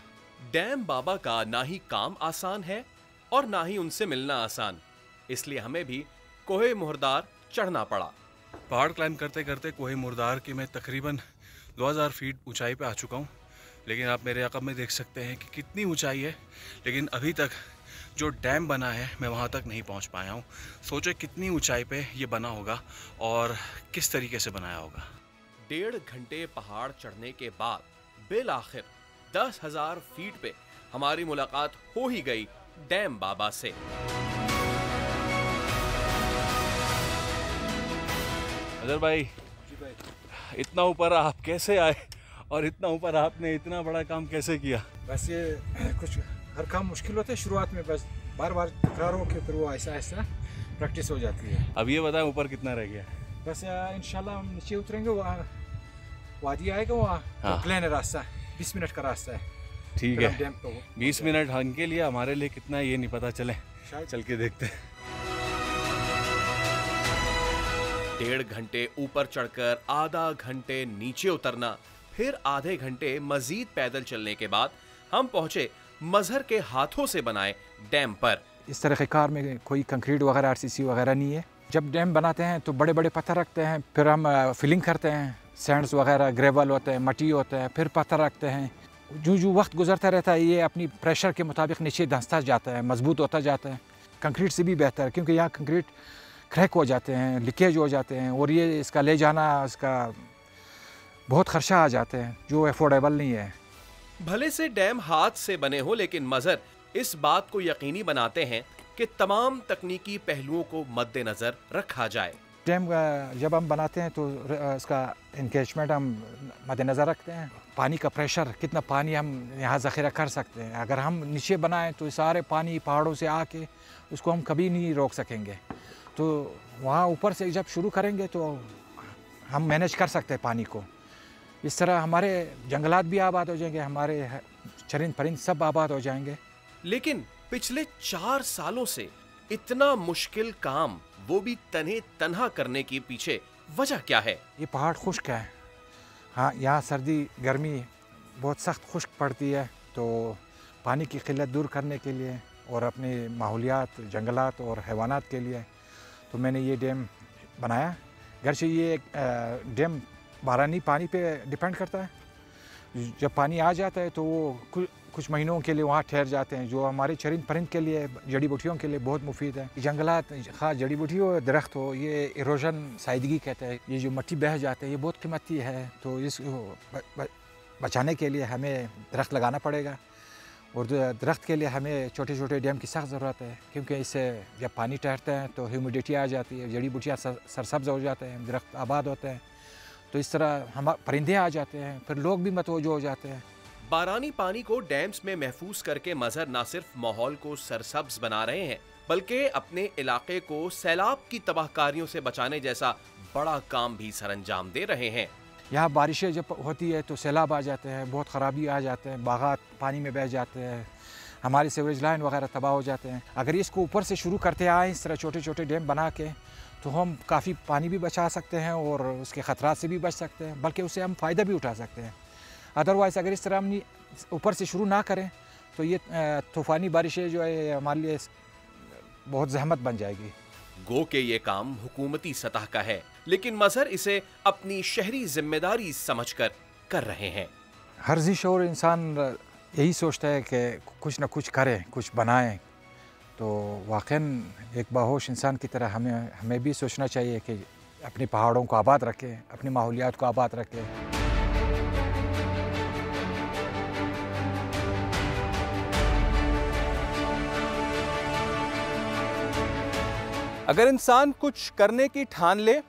डैम बाबा का ना ही काम आसान है और ना ही उनसे मिलना आसान, इसलिए हमें भी कोहे मुहरदार चढ़ना पड़ा। पहाड़ क्लाइंब करते करते कोहे मुहरदार की मैं तकरीबन 2000 फीट ऊंचाई पे आ चुका हूँ। लेकिन आप मेरे अक़ब में देख सकते हैं कि कितनी ऊंचाई है, लेकिन अभी तक जो डैम बना है मैं वहाँ तक नहीं पहुँच पाया हूँ। सोचे कितनी ऊंचाई पे ये बना होगा और किस तरीके से बनाया होगा। 1.5 घंटे पहाड़ चढ़ने के बाद बिल आखिर 10,000 फीट पे हमारी मुलाकात हो ही गई डैम बाबा से। अजहर भाई, इतना ऊपर आप कैसे आए और इतना ऊपर आपने इतना बड़ा काम कैसे किया? बस ये कुछ हर काम मुश्किल होता है शुरुआत में, बस बार बार तकरार हो के फिर वो ऐसा ऐसा प्रैक्टिस हो जाती है। अब ये बताएं ऊपर कितना रह गया? बस इंशाल्लाह हम नीचे उतरेंगे, वहाँ वादी आएगा, वहाँ तो प्लेन है रास्ता, 20 मिनट का रास्ता है। ठीक है, 20 मिनट इनके लिए, हमारे लिए कितना है ये नहीं पता, चले चल के देखते हैं। 1.5 घंटे ऊपर चढ़कर आधा घंटे नीचे उतरना, फिर आधे घंटे मजीद पैदल चलने के बाद हम पहुंचे मजहर के हाथों से बनाए डैम पर। इस तरीक़ेकार में कोई कंक्रीट वगैरह RCC वगैरह नहीं है। जब डैम बनाते हैं तो बड़े बड़े पत्थर रखते हैं, फिर हम फिलिंग करते हैं, सैंड्स वगैरह, ग्रेवल होते हैं, मट्टी होता है, फिर पत्थर रखते हैं। जो वक्त गुजरता रहता है ये अपनी प्रेशर के मुताबिक नीचे धंसता जाता है, मजबूत होता जाता है। कंक्रीट से भी बेहतर है क्योंकि यहाँ कंक्रीट क्रैक हो जाते हैं, लीकेज हो जाते हैं, और ये इसका ले जाना, इसका बहुत खर्चा आ जाते हैं जो अफोर्डेबल नहीं है। भले से डैम हाथ से बने हो, लेकिन मजहर इस बात को यकीनी बनाते हैं कि तमाम तकनीकी पहलुओं को मद्देनजर रखा जाए। डैम जब हम बनाते हैं तो इसका इंगेजमेंट हम मद्देनज़र रखते हैं। पानी का प्रेशर, कितना पानी हम यहाँ ज़ख़ीरा कर सकते हैं। अगर हम नीचे बनाएं तो सारे पानी पहाड़ों से आके उसको हम कभी नहीं रोक सकेंगे। तो वहाँ ऊपर से जब शुरू करेंगे तो हम मैनेज कर सकते हैं पानी को। इस तरह हमारे जंगलात भी आबाद हो जाएंगे, हमारे चरिंद परिंद सब आबाद हो जाएंगे। लेकिन पिछले 4 सालों से इतना मुश्किल काम, वो भी तन्हे तन्हा करने के पीछे वजह क्या है? ये पहाड़ खुश्क है। हाँ, यहाँ सर्दी गर्मी बहुत सख्त खुश्क पड़ती है, तो पानी की किल्लत दूर करने के लिए और अपने माहौलियात, जंगलात और हैवानात के लिए तो मैंने ये डैम बनाया। घर से ये डैम बारानी पानी पे डिपेंड करता है। जब पानी आ जाता है तो वो कुछ महीनों के लिए वहाँ ठहर जाते हैं, जो हमारे चरिंद परिंद के लिए, जड़ी बूटियों के लिए बहुत मुफीद है। जंगलात, ख़ास जड़ी बूटी हो, दरख्त हो, ये इरोजन साइदगी कहते हैं। ये जो मिट्टी बह जाते हैं ये बहुत कीमती है, तो इसको बचाने के लिए हमें दरख्त लगाना पड़ेगा। और दरख्त के लिए हमें छोटे छोटे डैम की सख्त ज़रूरत है, क्योंकि इससे जब पानी ठहरता है तो ह्यूमिडिटी आ जाती है, जड़ी बूटियाँ सरसब्ज़ हो जाते हैं, दरख्त आबाद होते हैं, तो इस तरह हम परिंदे आ जाते हैं, फिर लोग भी मतवज्जो हो जाते हैं। बारानी पानी को डैम्स में महफूज करके मजहर न सिर्फ माहौल को सरसब्ज बना रहे हैं, बल्कि अपने इलाके को सैलाब की तबाहकारियों से बचाने जैसा बड़ा काम भी सरअंजाम दे रहे हैं। यहाँ बारिशें जब होती है तो सैलाब आ जाते हैं, बहुत ख़राबी आ जाते हैं, बागात पानी में बह जाते हैं, हमारे सीवरेज लाइन वगैरह तबाह हो जाते हैं। अगर इसको ऊपर से शुरू करते आए इस तरह छोटे छोटे डैम बना के, तो हम काफ़ी पानी भी बचा सकते हैं और उसके ख़तरात से भी बच सकते हैं, बल्कि उससे हम फ़ायदा भी उठा सकते हैं। अदरवाइज़ अगर इस तरह हम ऊपर से शुरू ना करें तो ये तूफ़ानी बारिशें जो है हमारे लिए बहुत ज़हमत बन जाएगी। गो के ये काम हुकूमती सतह का है, लेकिन मजहर इसे अपनी शहरी जिम्मेदारी समझकर कर रहे हैं। हर ज़िशोर इंसान यही सोचता है कि कुछ न कुछ करें, कुछ बनाएं, तो वाक़ईन एक बाहोश इंसान की तरह हमें भी सोचना चाहिए कि अपने पहाड़ों को आबाद रखें, अपने माहौलियात को आबाद रखें। अगर इंसान कुछ करने की ठान ले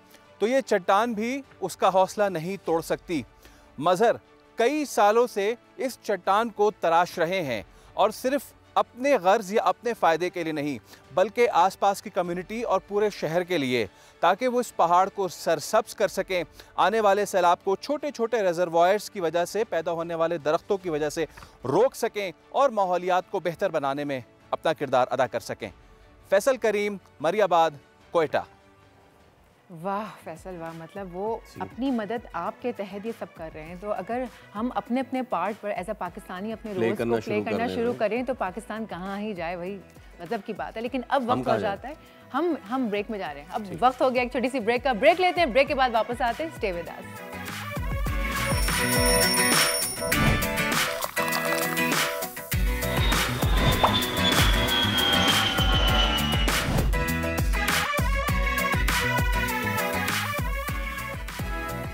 तो ये चट्टान भी उसका हौसला नहीं तोड़ सकती। मजहर कई सालों से इस चट्टान को तराश रहे हैं, और सिर्फ अपने गर्ज या अपने फ़ायदे के लिए नहीं, बल्कि आसपास की कम्युनिटी और पूरे शहर के लिए, ताकि वो इस पहाड़ को सरसब्ज कर सकें, आने वाले सैलाब को छोटे छोटे रिजर्वायर्स की वजह से, पैदा होने वाले दरख्तों की वजह से रोक सकें और माहौलियात को बेहतर बनाने में अपना किरदार अदा कर सकें। फैसल करीम, मरियाबाद, कोयटा। वाह फैसल वाह, मतलब वो अपनी मदद आपके तहत ये सब कर रहे हैं, तो अगर हम अपने अपने पार्ट पर एज अ पाकिस्तानी अपने रोल्स को प्ले करना शुरू करें तो पाकिस्तान कहाँ ही जाए, वही मतलब की बात है। लेकिन अब वक्त हो जाता है, हम ब्रेक में जा रहे हैं। अब वक्त हो गया एक छोटी सी ब्रेक का। ब्रेक लेते हैं, ब्रेक के बाद वापस आते हैं। Stay with us.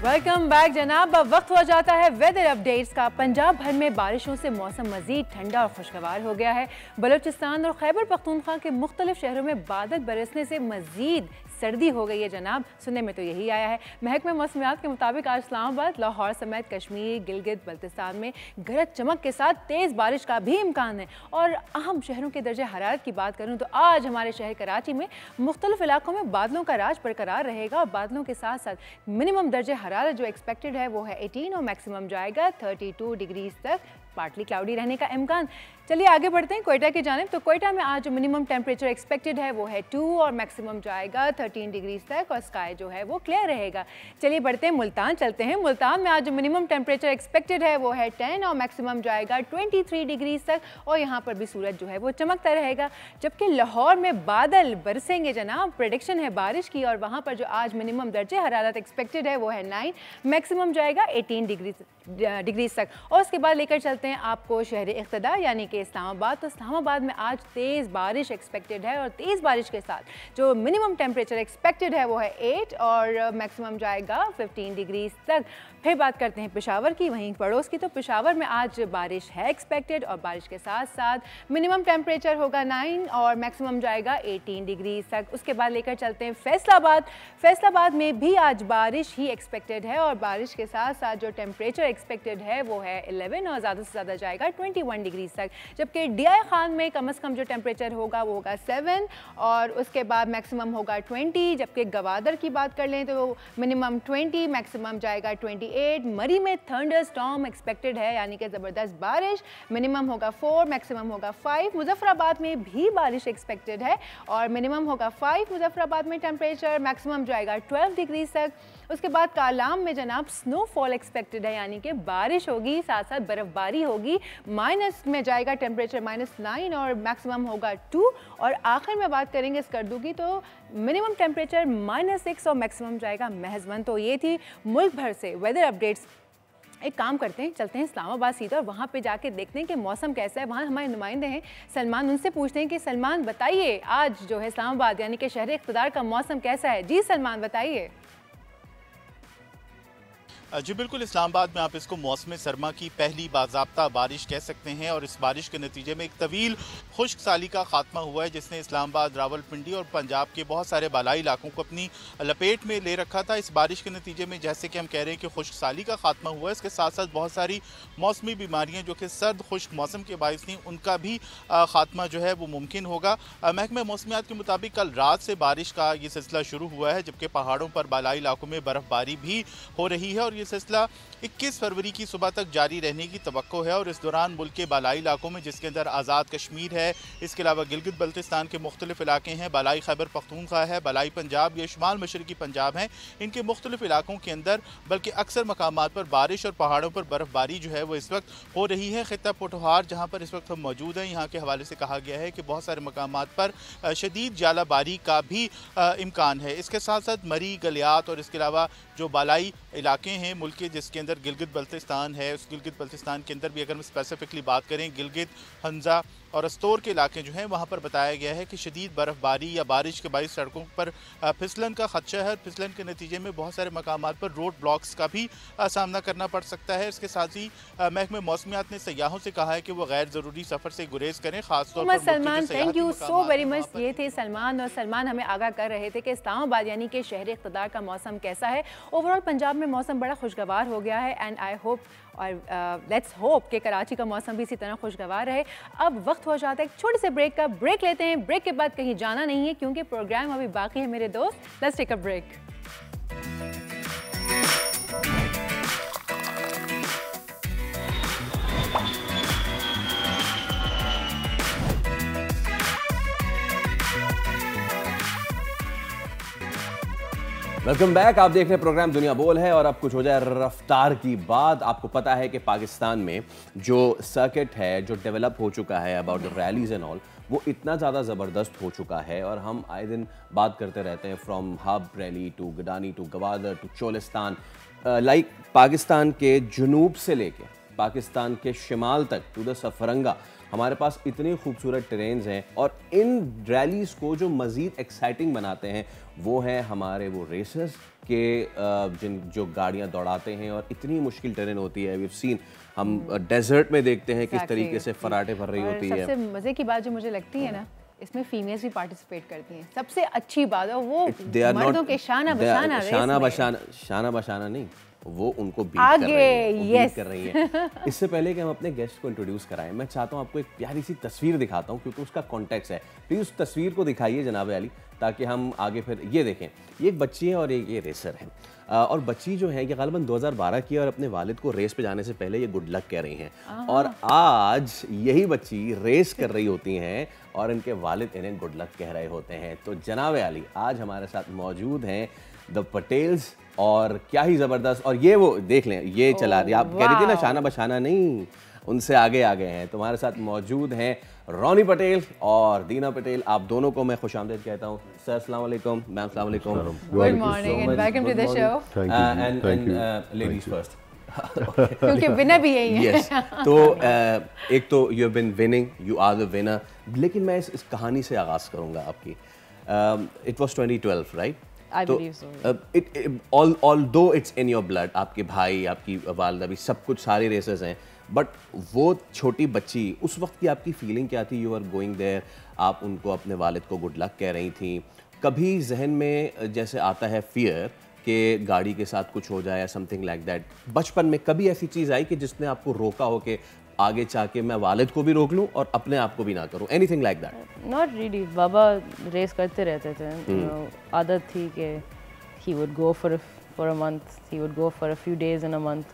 Welcome back जनाब। अब वक्त हो जाता है वेदर अपडेट्स का। पंजाब भर में बारिशों से मौसम मजीद ठंडा और खुशगवार हो गया है। बलूचिस्तान और खैबर पख्तूनख्वा के मुख्तलिफ शहरों में बादल बरसने से मजीद सर्दी हो गई है जनाब। सुनने में तो यही आया है। महकमे मौसमियात के मुताबिक आज इस्लामाबाद, लाहौर समेत कश्मीर, गिलगित बल्तिस्तान में गरज चमक के साथ तेज़ बारिश का भी इम्कान है। और अहम शहरों के दर्जे हरारत की बात करूँ तो आज हमारे शहर कराची में मुख्तलिफ इलाकों में बादलों का राज बरकरार रहेगा, और बादलों के साथ साथ मिनिमम दर्जे हरारत जो एक्सपेक्टेड है वो है 18 और मैक्सिमम जाएगा 32 डिग्रीज तक पार्टली क्लाउडी रहने का इम्कान। चलिए आगे बढ़ते हैं कोयटा की जानिब। तो कोयटा में आज जो मिनिमम टेम्परेचर एक्सपेक्टेड है वो है 2 और मैक्सिमम जाएगा 13 डिग्रीज तक और स्काई जो है वो क्लियर रहेगा। चलिए बढ़ते हैं मुल्तान चलते हैं। मुल्तान में आज जो मिनिमम टेम्परेचर एक्सपेक्टेड है वो है 10 और मैक्सिमम जाएगा 23 डिग्रीज तक और यहाँ पर भी सूरज जो है वो चमकता रहेगा। जबकि लाहौर में बादल बरसेंगे जनाब, प्रेडिक्शन है बारिश की और वहाँ पर जो आज मिनिमम दर्जे हरारत एक्सपेक्टेड है वो है 9, मैक्सिमम जाएगा 18 डिग्रीज तक। और उसके बाद लेकर चलते हैं आपको शहर इक़्तिदार यानी कि इस्लामाबाद। तो इस्लामाबाद में आज तेज़ बारिश एक्सपेक्टेड है और तेज़ बारिश के साथ जो मिनिमम टेम्परेचर एक्सपेक्टेड है वो है 8 और मैक्सिमम जाएगा 15 डिग्रीज तक। फिर बात करते हैं पेशावर की, वहीं पड़ोस की। तो पेशावर में आज बारिश है एक्सपेक्टेड और बारिश के साथ साथ मिनिमम टेम्परेचर होगा 9 और मैक्सिमम जाएगा 18 डिग्रीज तक। उसके बाद लेकर चलते हैं फैसलाबाद। फैसलाबाद में भी आज बारिश ही एक्सपेक्टेड है और बारिश के साथ साथ जो टेम्परेचर एक्सपेक्टेड है वो है 11 और ज़्यादा से ज़्यादा जाएगा 21 डिग्रीज तक। जबकि DI खान में कम से कम जो टेम्परेचर होगा वो होगा 7 और उसके बाद मैक्सिमम होगा 20। जबकि गवादर की बात कर लें तो मिनिमम 20, मैक्सिमम जाएगा 28। मरी में थंडर स्टॉर्म एक्सपेक्टेड है यानी कि ज़बरदस्त बारिश, मिनिमम होगा 4, मैक्सिमम होगा 5। मुजफ्फराबाद में भी बारिश एक्सपेक्टेड है और मिनिमम होगा 5 मुजफ्फराबाद में टेम्परेचर, मैक्सिमम जाएगा 12 डिग्रीज तक। उसके बाद कालाम में जनाब स्नोफॉल एक्सपेक्टेड है यानी कि बारिश होगी, साथ साथ बर्फ़बारी होगी। माइनस में जाएगा टेम्परेचर -9 और मैक्सिमम होगा 2। और आखिर में बात करेंगे स्कर्दू की तो मिनिमम टेम्परेचर -6 और मैक्सिमम जाएगा महज 1। तो ये थी मुल्क भर से वेदर अपडेट्स। एक काम करते हैं, चलते हैं इस्लामाबाद सीधा और वहाँ पे जाके देखते हैं कि मौसम कैसा है। वहाँ हमारे नुमाइंदे हैं सलमान, उनसे पूछते हैं कि सलमान बताइए आज जो है इस्लामाबाद यानी कि शहर इक़्तिदार का मौसम कैसा है। जी सलमान बताइए। जी बिल्कुल, इस्लामाबाद में आप इसको मौसम सरमा की पहली बाज़ाब्ता बारिश कह सकते हैं और इस बारिश के नतीजे में एक तवील खुश्क साली का खात्मा हुआ है जिसने इस्लामाबाद, रावलपिंडी और पंजाब के बहुत सारे बालाई इलाकों को अपनी लपेट में ले रखा था। इस बारिश के नतीजे में जैसे कि हम कह रहे हैं कि खुश्क साली का खात्मा हुआ है, इसके साथ साथ बहुत सारी मौसमी बीमारियाँ जो कि सर्द खुश्क मौसम के बायस थी उनका भी खात्मा जो है वो मुमकिन होगा। महकमा मौसमियात के मुताबिक कल रात से बारिश का ये सिलसिला शुरू हुआ है जबकि पहाड़ों पर बालाई इलाकों में बर्फ़बारी भी हो रही है और ये सिलसिला 21 फरवरी की सुबह तक जारी रहने की तवक्को है। और इस दौरान मुल्क के बालाई इलाकों में जिसके अंदर आज़ाद कश्मीर है, इसके अलावा गिलगित बल्तिस्तान के मुख्तलिफ इलाके हैं, बालाई खैबर पख्तूनख्वा है, बालाई पंजाब या शुमाल मशरकी पंजाब हैं, इनके मुख्तलिफ इलाकों के अंदर बल्कि अक्सर मकामात पर बारिश और पहाड़ों पर बर्फ़बारी जो है वो इस वक्त हो रही है। खित्ता पोठोहार जहाँ पर इस वक्त हम मौजूद हैं, यहाँ के हवाले से कहा गया है कि बहुत सारे मकामात पर शदीद जालाबारी का भी इम्कान है। इसके साथ साथ मरी, गलियात और इसके अलावा जो बालाई इलाके हैं मुल्क के जिसके अंदर गिलगित बल्तिस्तान है, उस गिलगित बल्तिस्तान के अंदर भी अगर हम स्पेसिफिकली बात करें गिलगित, हंजा और अस्तोर के इलाके जो हैं वहाँ पर बताया गया है कि शदीद बर्फ़बारी या बारिश के बायस सड़कों पर फिसलन का खदशा है। फिसलन के नतीजे में बहुत सारे मकामात पर रोड ब्लॉक्स का भी सामना करना पड़ सकता है। इसके साथ ही महकमे मौसमियात ने सयाहों से कहा है कि वो गैर ज़रूरी सफ़र से गुरेज करें, खासतौर पर Salman. Thank you so very much. ये थे सलमान और सलमान हमें आगाह कर रहे थे कि इस्लामाबाद यानी कि शहर इक़्तिदार का मौसम कैसा है। ओवरऑल पंजाब में मौसम बड़ा खुशगवार हो गया है एंड आई होप और लेट्स होप कि कराची का मौसम भी इसी तरह खुशगवार रहे। अब वक्त हो जाता है एक छोटे से ब्रेक का। ब्रेक लेते हैं, ब्रेक के बाद कहीं जाना नहीं है क्योंकि प्रोग्राम अभी बाकी है मेरे दोस्त। Let's take a break. Welcome back. आप देख रहे हैं प्रोग्राम दुनिया बोल है और अब कुछ हो जाए रफ्तार की बात। आपको पता है कि पाकिस्तान में जो सर्किट है जो डेवलप हो चुका है about the rallies and all, वो इतना ज़्यादा ज़बरदस्त हो चुका है और हम आए दिन बात करते रहते हैं from Hub rally to Gadani to Gwadar to Cholistan, like Pakistan के जुनूब से लेके पाकिस्तान के शिमाल तक टू द सफरंगा हमारे पास इतनी खूबसूरत टेरेन्स हैं और इन रैलीज़ को जो मज़ीद एक्साइटिंग बनाते हैं वो हैं हमारे वो रेसर्स के जो गाड़ियाँ दौड़ाते हैं और इतनी मुश्किल टेरेन होती है। वी हैव सीन, हम डेजर्ट में देखते हैं किस तरीके से फराटे भर रही होती है। सबसे मज़े की बात जो मुझे लगती है ना, इसमें फीमेल्स भी पार्टिसिपेट करती हैं, सबसे अच्छी बात है वो मर्दों के शाना बशाना नहीं, वो उनको बीट कर रही है। इससे पहले कि हम अपने गेस्ट को इंट्रोड्यूस कराएं, मैं चाहता हूं आपको एक प्यारी सी तस्वीर दिखाता हूं क्योंकि उसका कॉन्टेक्स्ट है। प्लीज उस तस्वीर को दिखाइए जनाब अली, ताकि हम आगे फिर ये देखें। ये एक बच्ची है और ये रेसर है। और बच्ची जो है ये ग़ालिबन 2012 की है और अपने वालिद को रेस पे जाने से पहले ये गुड लक कह रही हैं और आज यही बच्ची रेस कर रही होती हैं और इनके वालिद इन्हें गुड लक कह रहे होते हैं। तो जनाब अली आज हमारे साथ मौजूद हैं द पटेल्स और क्या ही ज़बरदस्त, और ये वो देख लें ये चला रही, आप कह रही थी ना शाना बशाना नहीं, उनसे आगे आ गए हैं। तुम्हारे साथ मौजूद हैं रोनी पटेल और दीना पटेल, आप दोनों को मैं खुशामदीद कहता हूँ। सर अस्सलाम वालेकुम, मैम अस्सलाम वालेकुम, good morning and welcome to the show and ladies first क्योंकि विनर भी यही है। यस तो एक तो you have been winning, you are the winner, लेकिन मैं इस कहानी से आगाज़ करूँगा आपकी। It was 2012 right? I believe so. Although it's in your blood, आपके भाई आपकी वालदा भी सब कुछ सारे रेसेस हैं, बट वो छोटी बच्ची उस वक्त की आपकी फीलिंग क्या थी? यू आर गोइंग देयर, आप उनको अपने वालिद को गुड लक कह रही थी, कभी जहन में जैसे आता है फियर कि गाड़ी के साथ कुछ हो जाए या समथिंग लाइक दैट, बचपन में कभी ऐसी चीज़ आई कि जिसने आपको रोका हो कि आगे चाके मैं वालिद को भी रोक लूं और अपने आप को भी ना करूं, anything like that? Not really, बाबा रेस करते रहते थे, आदत थी कि he would go for a month, he would go for a few days in a month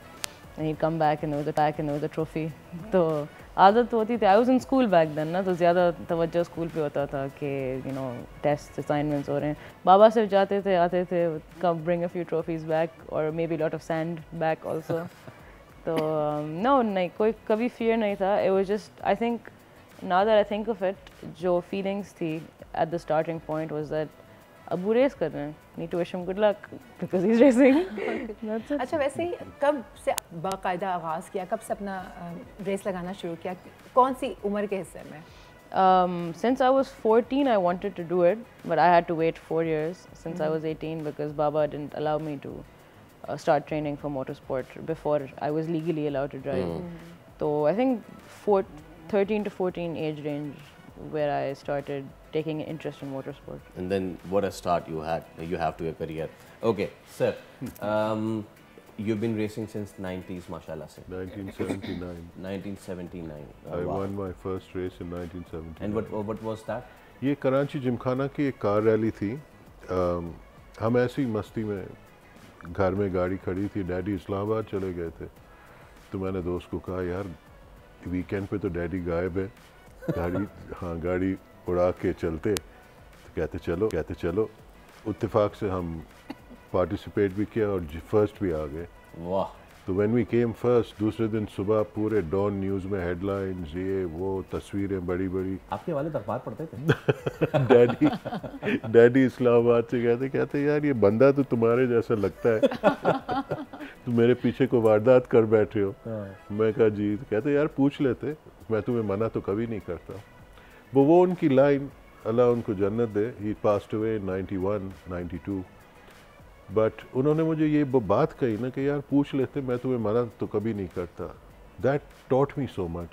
and he'd come back and there was a trophy. तो आदत होती थी। I was in school back then ना, तो ज़्यादा तवज्जो स्कूल पे होता था कि you know टेस्ट असाइनमेंट्स हो रहे हैं। बाबा सिर्फ जाते थे आते थे, come bring a few trophies back or maybe a lot of sand back also. तो no, नहीं कोई कभी fear नहीं था। It was just, I think now that I think of it, जो feelings थी at the starting point was that अबू रेस कर रहे हैं, need to wish him good luck because he's racing. अच्छा, वैसे ही कब से बाकायदा आगाज़ किया, कब से अपना रेस लगाना शुरू किया, कौन सी उम्र के हिस्से में? Since I was 14 I wanted to do it, but I had to wait 4 years since I was 18 because Baba didn't allow me to start training for motorsport before I was legally allowed to drive. So I think 13 to 14 age range where I started taking an interest in motorsport. And then what a start you have to your career. Okay, sir, you've been racing since 90s, mashallah se. 1979. 1979. I won my first race in 1979. And what was that? ये कराची जिमखाना की एक कार रैली थी। हम ऐसी मस्ती में घर में गाड़ी खड़ी थी, डैडी इस्लामाबाद चले गए थे, तो मैंने दोस्त को कहा यार वीकेंड पे तो डैडी गायब है, गाड़ी उड़ा के चलते, तो कहते चलो। इत्तेफाक से हम पार्टिसिपेट भी किया और फर्स्ट भी आ गए। वाह। तो व्हेन वी केम फर्स्ट, दूसरे दिन सुबह पूरे डॉन न्यूज़ में हेडलाइंस, ये वो तस्वीरें बड़ी बड़ी। आपके वालिद अखबार पढ़ते थे? डैडी इस्लामाबाद से कहते यार ये बंदा तो तुम्हारे जैसा लगता है, तुम मेरे पीछे को वारदात कर बैठे हो। मैं कहा जी, तो कहते यार पूछ लेते, मैं तुम्हें मना तो कभी नहीं करता। वो उनकी लाइन, अल्लाह उनको जन्नत दे, ही पास्ड अवे इन 91, 92, बट उन्होंने मुझे ये बात कही ना कि यार पूछ लेते, मैं तुम्हें मना तो कभी नहीं करता। That taught me so much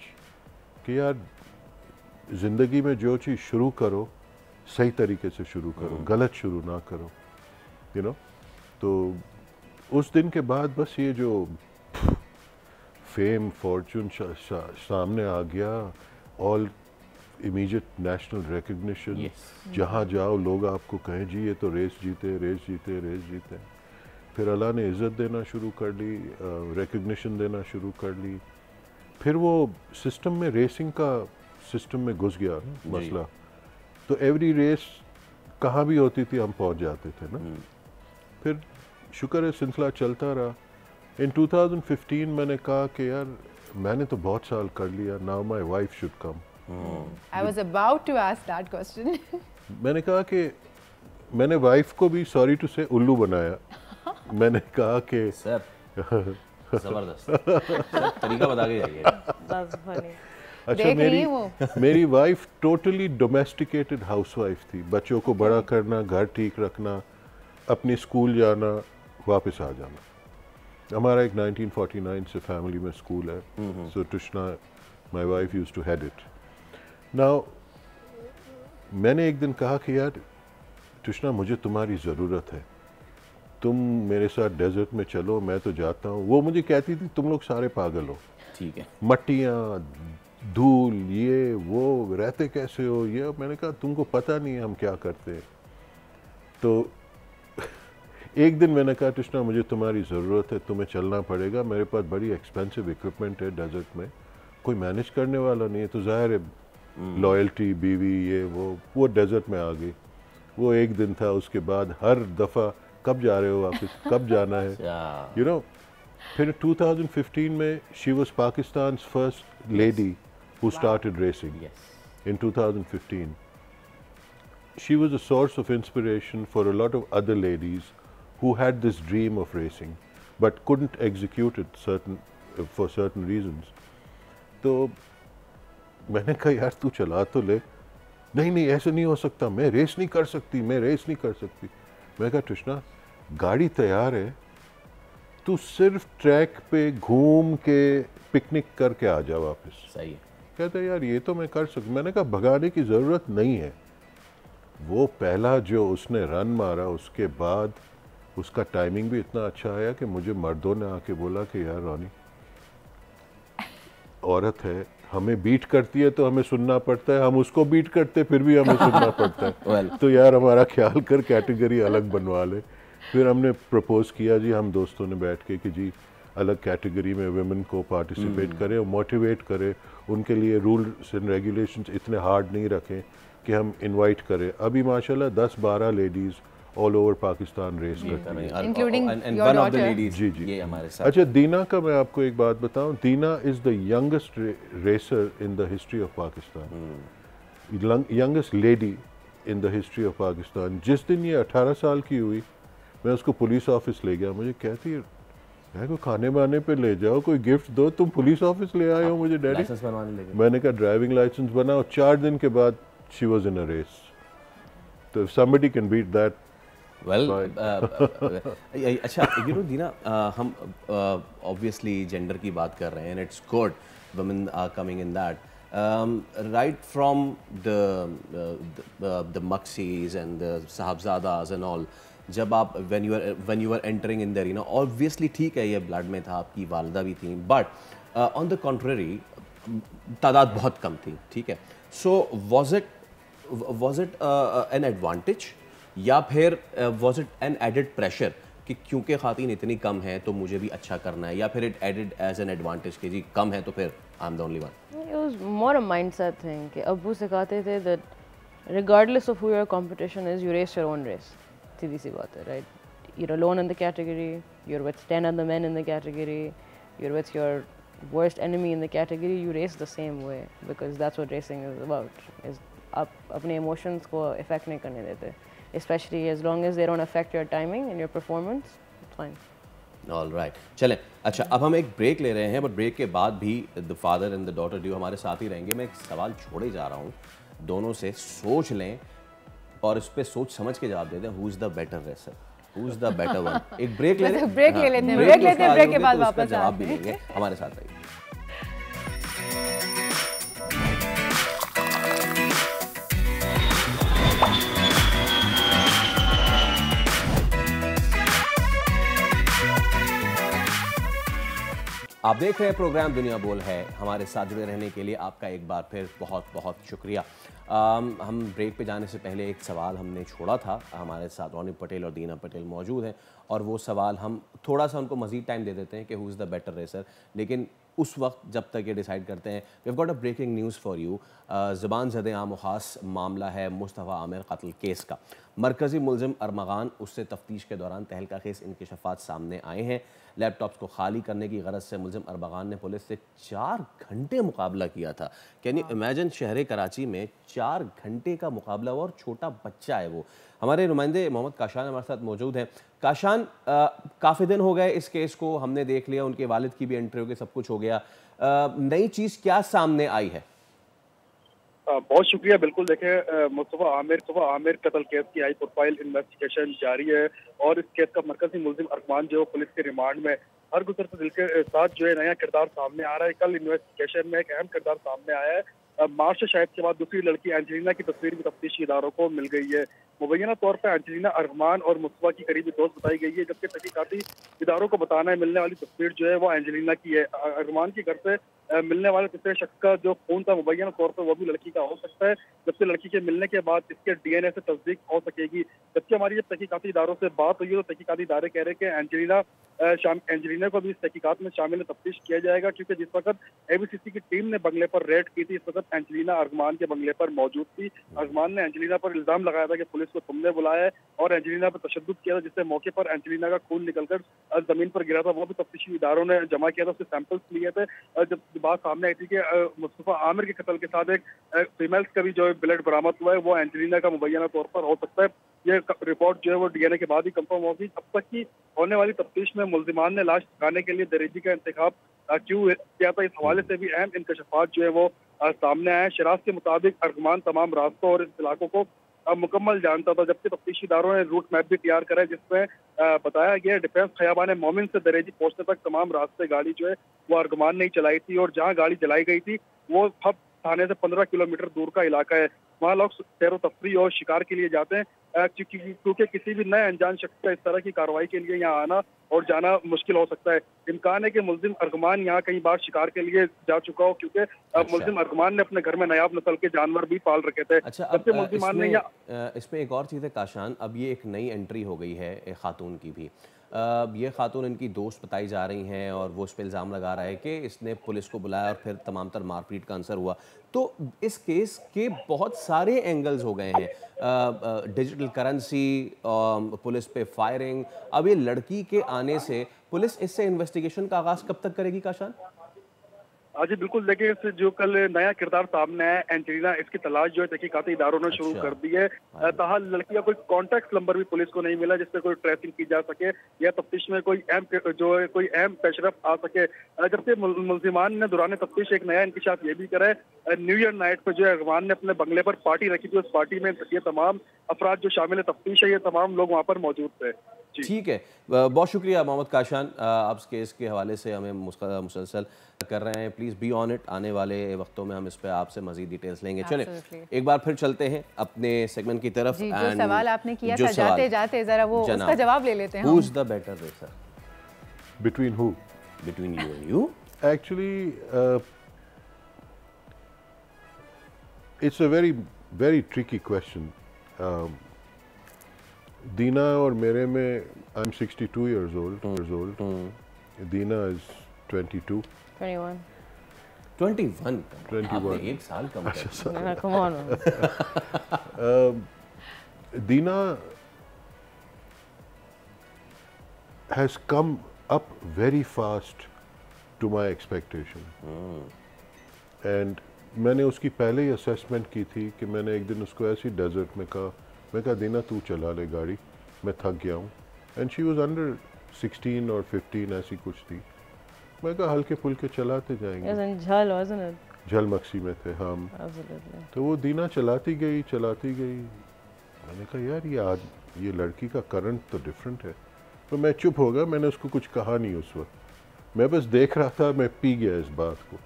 कि यार ज़िंदगी में जो चीज़ शुरू करो सही तरीके से शुरू करो, गलत शुरू ना करो, यू नो। तो उस दिन के बाद बस ये जो फेम फॉर्चून सामने आ गया, ऑल इमीडिएट नेशनल रिकग्निशन, जहाँ जाओ लोग आपको कहें जी ये तो रेस जीते। फिर अल्लाह ने इज़्ज़त देना शुरू कर ली, रिकग्निशन देना शुरू कर ली। फिर वो सिस्टम में, रेसिंग का सिस्टम में घुस गया मसला, तो एवरी रेस कहाँ भी होती थी हम पहुँच जाते थे ना। फिर शुक्र है सिलसिला चलता रहा। इन 2015 मैंने कहा कि यार मैंने तो बहुत साल कर लिया, now my wife should come. I was about to ask that question. मैंने कहा कि मैंने वाइफ को भी सॉरी टू से उल्लू बनाया। मैंने कहा कि सर जबरदस्त तरीका बता के जाइए। अच्छा, मेरी वाइफ टोटली डोमेस्टिकेटेड हाउसवाइफ थी। बच्चों को बड़ा करना, घर ठीक रखना, अपनी स्कूल जाना, वापस आ जाना। हमारा एक 1949 से फैमिली में स्कूल है, so Tushna my wife used to head it. Now मैंने एक दिन कहा कि यार तुष्णा मुझे तुम्हारी ज़रूरत है, तुम मेरे साथ डेजर्ट में चलो, मैं तो जाता हूँ। वो मुझे कहती थी तुम लोग सारे पागल हो, ठीक है, मट्टियाँ, धूल, ये वो, रहते कैसे हो ये। मैंने कहा तुमको पता नहीं है हम क्या करते हैं। तो एक दिन मैंने कहा कृष्णा मुझे तुम्हारी ज़रूरत है, तुम्हें चलना पड़ेगा, मेरे पास बड़ी एक्सपेंसिव इक्विपमेंट है डेजर्ट में, कोई मैनेज करने वाला नहीं है, तो ज़ाहिर है लॉयल्टी बीवी ये वो डेजर्ट में आ गई। वो एक दिन था, उसके बाद हर दफ़ा कब जा रहे हो वापस, कब जाना है, यू नो। फिर 2015 में she was Pakistan first lady who started racing in 2015। She was a source of inspiration for a lot of other ladies who had this dream of racing but couldn't execute it for certain reasons. तो मैंने कहा यार तू चला तो ले। नहीं ऐसा नहीं हो सकता, मैं रेस नहीं कर सकती, मैं रेस नहीं कर सकती। मैं कहा कृष्णा गाड़ी तैयार है, तू सिर्फ ट्रैक पे घूम के पिकनिक करके आ जा वापस। सही है। कहता यार ये तो मैं कर सकती। मैंने कहा भगाने की ज़रूरत नहीं है। वो पहला जो उसने रन मारा उसके बाद उसका टाइमिंग भी इतना अच्छा आया कि मुझे मर्दों ने आके बोला कि यार रॉनी औरत है, हमें बीट करती है तो हमें सुनना पड़ता है, हम उसको बीट करते फिर भी हमें सुनना पड़ता है। तो यार हमारा ख्याल कर, कैटेगरी अलग बनवा ले। फिर हमने प्रपोज किया जी, हम दोस्तों ने बैठ के कि जी अलग कैटेगरी में वुमेन को पार्टिसिपेट करें और मोटिवेट करें, उनके लिए रूल्स एंड रेगुलेशंस इतने हार्ड नहीं रखें कि हम इनवाइट करें। अभी माशाल्लाह 10-12 ladies all over Pakistan race करती हैं, including one of the ladies. जी ये हमारे साथ। अच्छा, दीना का मैं आपको एक बात बताऊं, Dina is the youngest racer in the history of Pakistan, youngest lady in the history of Pakistan. जिस दिन ये 18 साल की हुई, मैं उसको पुलिस ऑफिस ले गया। मुझे कहती है मैं को खाने बाने पे ले जाओ, कोई गिफ्ट दो, तुम पुलिस ऑफिस ले आए हो मुझे डैडी। लाइसेंस बनवाने ले गए। मैंने कहा ड्राइविंग लाइसेंस बनाओ। 4 दिन के बाद she was in a race. तो somebody can beat that, well, अच्छा यू नो दीना, हम ऑब्वियसली जेंडर की बात कर रहे हैं, and it's good women are coming in that, right from the Maxis and the Sahabzadas and all. जब आप when you were entering in the arena, obviously ठीक है ये ब्लड में था, आपकी वालदा भी थी, बट ऑन द कॉन्ट्ररी तादाद बहुत कम थी, ठीक है। सो was it an advantage या फिर was it an added pressure कि क्योंकि खातीन इतनी कम है तो मुझे भी अच्छा करना है, या फिर it added as an advantage कि जी कम है तो फिर I'm the only one? It was more a mindset thing कि अब्बू सिखाते थे that regardless of who your competition is, you race your own race. सीधी सी बात है, right? You're alone in the category, you're with 10 other men in the category, you're with your worst enemy in the category, you race the same way because that's what racing is about. Is आप अपने इमोशंस को इफेक्ट नहीं करने देते, specially as long as they don't affect your timing and your performance, it's fine. All right, चलें। अच्छा, अब हम एक ब्रेक ले रहे हैं, बट ब्रेक के बाद भी the father and the daughter due हमारे साथ ही रहेंगे। मैं एक सवाल छोड़े जा रहा हूँ, दोनों से सोच लें और इस पर सोच समझ के जवाब दे दें, who is the better racer, who is the better one. एक ब्रेक ले लेते हैं, ब्रेक के बाद वापस जवाब भी लेंगे। हमारे साथ रहिए। आप देख रहे हैं प्रोग्राम दुनिया बोल है। हमारे साथ जुड़े रहने के लिए आपका एक बार फिर बहुत बहुत शुक्रिया। हम ब्रेक पे जाने से पहले एक सवाल हमने छोड़ा था। हमारे साथ रॉनी पटेल और दीना पटेल मौजूद हैं, और वो सवाल हम थोड़ा सा उनको मज़ीद टाइम दे देते हैं कि who is the better racer, लेकिन उस वक्त जब तक ये डिसाइड करते हैं। We have got a breaking news for you. ज़बान ज़द आम व ख़ास मामला है मुस्तफ़ा आमिर कत्ल केस का। मरकज़ी मुलज़िम अरमगान, उससे तफ्तीश के दौरान तहलका खेस इंकशाफात सामने आए हैं। लैपटॉप्स को खाली करने की गरज से मुलज़िम अरमगान ने पुलिस से 4 घंटे मुकाबला किया था। कैन यू इमेजिन, शहर कराची में 4 घंटे का मुकाबला हुआ, और छोटा बच्चा है वो। हमारे नुमाइंदे मोहम्मद काशान हमारे साथ मौजूद हैं। काशान, काफ़ी दिन हो गए इस केस को, हमने देख लिया, उनके वालिद की भी एंट्री हो गई, सब कुछ हो गया। नई चीज़ क्या सामने आई है? बहुत शुक्रिया। बिल्कुल देखें, मुस्तफ़ा आमिर कत्ल केस की हाई प्रोफाइल इन्वेस्टिगेशन जारी है, और इस केस का मरकजी मुलजिम अरमान जो पुलिस के रिमांड में हर गुजरते दिल के साथ जो है नया किरदार सामने आ रहा है। कल इन्वेस्टिगेशन में एक अहम किरदार सामने आया है। मार्च से शायद के बाद दूसरी लड़की एंजेलिना की तस्वीर भी तफ्तीशी इदारों को मिल गई है। मुबैना तौर पर एंजेलिना अरमान और मुस्तफ़ा की करीबी दोस्त बताई गई है, जबकि तहकीकाती इदारों को बताना है मिलने वाली तस्वीर जो है वो एंजेलिना की है। अरमान के घर से मिलने वाले तीसरे शख्स का जो खून था मुबैना तौर पर वो भी लड़की का हो सकता है, जबकि लड़की के मिलने के बाद इसके डीएनए से तस्दीक हो सकेगी। जबकि हमारी जब तहकीकाती इदारों से बात हुई तो तहकीकाती इदारे कह रहे हैं कि एंजेलिना को भी इस तहकीकात में शामिल तफ्तीश किया जाएगा, क्योंकि जिस वक्त एबीसीसी की टीम ने बंगले पर रेड की थी, इस वक्त एंजेलिना अरगमान के बंगले पर मौजूद थी। अरगमान ने एंजेलिना पर इल्जाम लगाया था कि पुलिस को तुमने बुलाया है और एंजेलिना पर तशद्दुद किया था, जिससे मौके पर एंजेलिना का खून निकलकर जमीन पर गिरा था। वो भी तफ्तीशी इदारों ने जमा किया था, उसके सैंपल्स लिए थे। जब बात सामने आई थी कि मुस्तफा आमिर के कत्ल के साथ एक फीमेल्स का भी जो ब्लड बरामद हुआ है वो एंजेलिना का मुबैना तौर पर हो सकता है। ये रिपोर्ट जो है वो डीएनए के बाद ही कंफर्म होगी। अब तक की होने वाली तफ्तीश में मुल्जिमान ने लाश ठिकाने के लिए दरेजी का इंतखाब क्यों किया था, इस हवाले से भी अहम इंकशाफात जो है वो सामने आए। शराज के मुताबिक अरगमान तमाम रास्तों और इस इलाकों को मुकम्मल जानता था, जबकि तफ्तीशी इदारों ने रूट मैप भी तैयार करा है, जिसमें बताया गया डिफेंस खयाबान मोमिन से दरेजी पहुंचने तक तमाम रास्ते गाड़ी जो है वो अरगमान ने चलाई थी, और जहां गाड़ी जलाई गई थी वो हब थाने से 15 किलोमीटर दूर का इलाका है। वहाँ लोग सैर तफरी और शिकार के लिए जाते हैं, क्योंकि किसी भी नए अनजान शख्स का इस तरह की कार्रवाई के लिए यहाँ आना और जाना मुश्किल हो सकता है। इम्कान है कि मुल्जिम अरगमान यहाँ कई बार शिकार के लिए जा चुका हो, क्योंकि मुल्जिम अरगमान ने अपने घर में नायाब नस्ल के जानवर भी पाल रखे थे। अच्छा, अब इसमें एक और चीज़ है काशान, अब ये एक नई एंट्री हो गई है एक खातून की भी। ये खातून इनकी दोस्त बताई जा रही हैं और वो उस पर इल्ज़ाम लगा रहा है कि इसने पुलिस को बुलाया और फिर तमाम तर मारपीट का आंसर हुआ। तो इस केस के बहुत सारे एंगल्स हो गए हैं, डिजिटल करेंसी, पुलिस पे फायरिंग। अब ये लड़की के आने से पुलिस इससे इन्वेस्टिगेशन का आगाज़ कब तक करेगी काशान? हाँ जी बिल्कुल, देखिए इससे जो कल नया किरदार सामने है एंजेलिना, इसकी तलाश जो है तहकीकाती इदारों ने शुरू कर दी है। ताहल लड़की का कोई कॉन्टैक्ट नंबर भी पुलिस को नहीं मिला जिससे कोई ट्रेसिंग की जा सके या तफ्तीश में कोई अहम पेशरफ आ सके। जबकि मुल्जिमान ने दौरान तफ्तीश एक नया इंकशाफ ये भी करा है, न्यू ईयर नाइट पर जो है अरगमान ने अपने बंगले पर पार्टी रखी थी, उस पार्टी में ये तमाम अफराद जो शामिल तफ्तीश है ये तमाम लोग वहाँ पर मौजूद थे। ठीक है, बहुत शुक्रिया मोहम्मद काशान, आप इस केस के हवाले से हमें मुसलसल कर रहे हैं। प्लीज़ बी ऑन इट, आने वाले वक्तों में हम इस पे आपसे मज़ीद डिटेल्स लेंगे। चले एक बार फिर चलते हैं अपने सेगमेंट की तरफ। जो सवाल आपने किया था जाते जाते जरा वो उसका जवाब ले लेते हैं। Who's the better racer? Between who? Between you and you? Actually, it's a very tricky question. दीना और मेरे में I'm 62 years old. Dina is 22. 21. 21. आपने एक साल कम कर। Come on. Dina has come up very fast to my expectation. And मैंने उसकी पहले ही असेसमेंट की थी कि मैंने एक दिन उसको ऐसी डेजर्ट में कहा, मैं कहा दीना तू चला ले गाड़ी, मैं थक गया हूँ। एंड शी वॉज अंडर 16 और 15 ऐसी कुछ थी। मैं कहा हल्के फुल्के चलाते जाएंगे। झल मक्सी में थे हम। तो वो दीना चलाती गई। मैंने कहा यार ये लड़की का करंट तो डिफरेंट है। तो मैं चुप हो गया, मैंने उसको कुछ कहा नहीं उस वक्त। मैं बस देख रहा था, मैं पी गया इस बात को।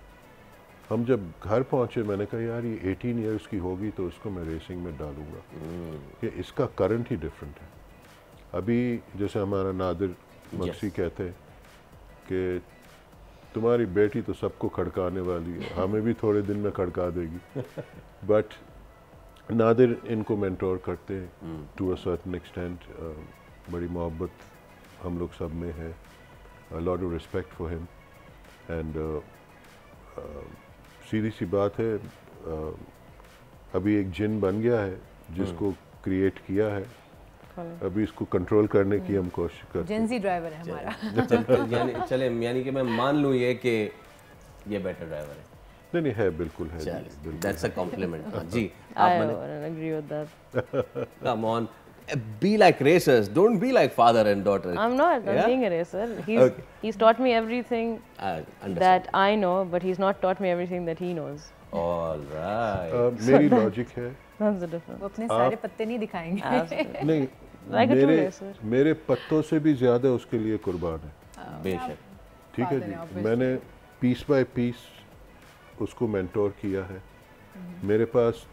हम जब घर पहुंचे मैंने कहा यार ये 18 ईयर्स की होगी तो उसको मैं रेसिंग में डालूंगा कि इसका करंट ही डिफरेंट है। अभी जैसे हमारा नादिर मक्सी कहते हैं कि तुम्हारी बेटी तो सबको खड़काने वाली है, हमें भी थोड़े दिन में खड़का देगी। बट नादिर इनको मेंटोर करते हैं टू अ सर्टेन एक्सटेंट। बड़ी मोहब्बत हम लोग सब में है, a lot of respect for him and सीधी सी बात है, अभी एक जिन बन गया है जिसको क्रिएट किया है, अभी इसको कंट्रोल करने की हम कोशिश करते हैं। जेंजी ड्राइवर है हमारा। चले यानी कि मैं मान लूँ ये कि ये बेटर ड्राइवर है। नहीं है, बिल्कुल है। That's a compliment। जी, I agree with that। Come on, be like racers, don't be like father and daughter। I'm not being a racer। He's taught me everything that I know, but he's not taught me everything that he knows। All right। मेरी लॉजिक है, वो अपने सारे पत्ते नहीं दिखाएंगे। नहीं, मेरे पत्तों से भी ज्यादा उसके लिए कुर्बान है। बेशक। ठीक है जी, मैंने पीस बाय पीस उसको मेंटोर किया है। मेरे पास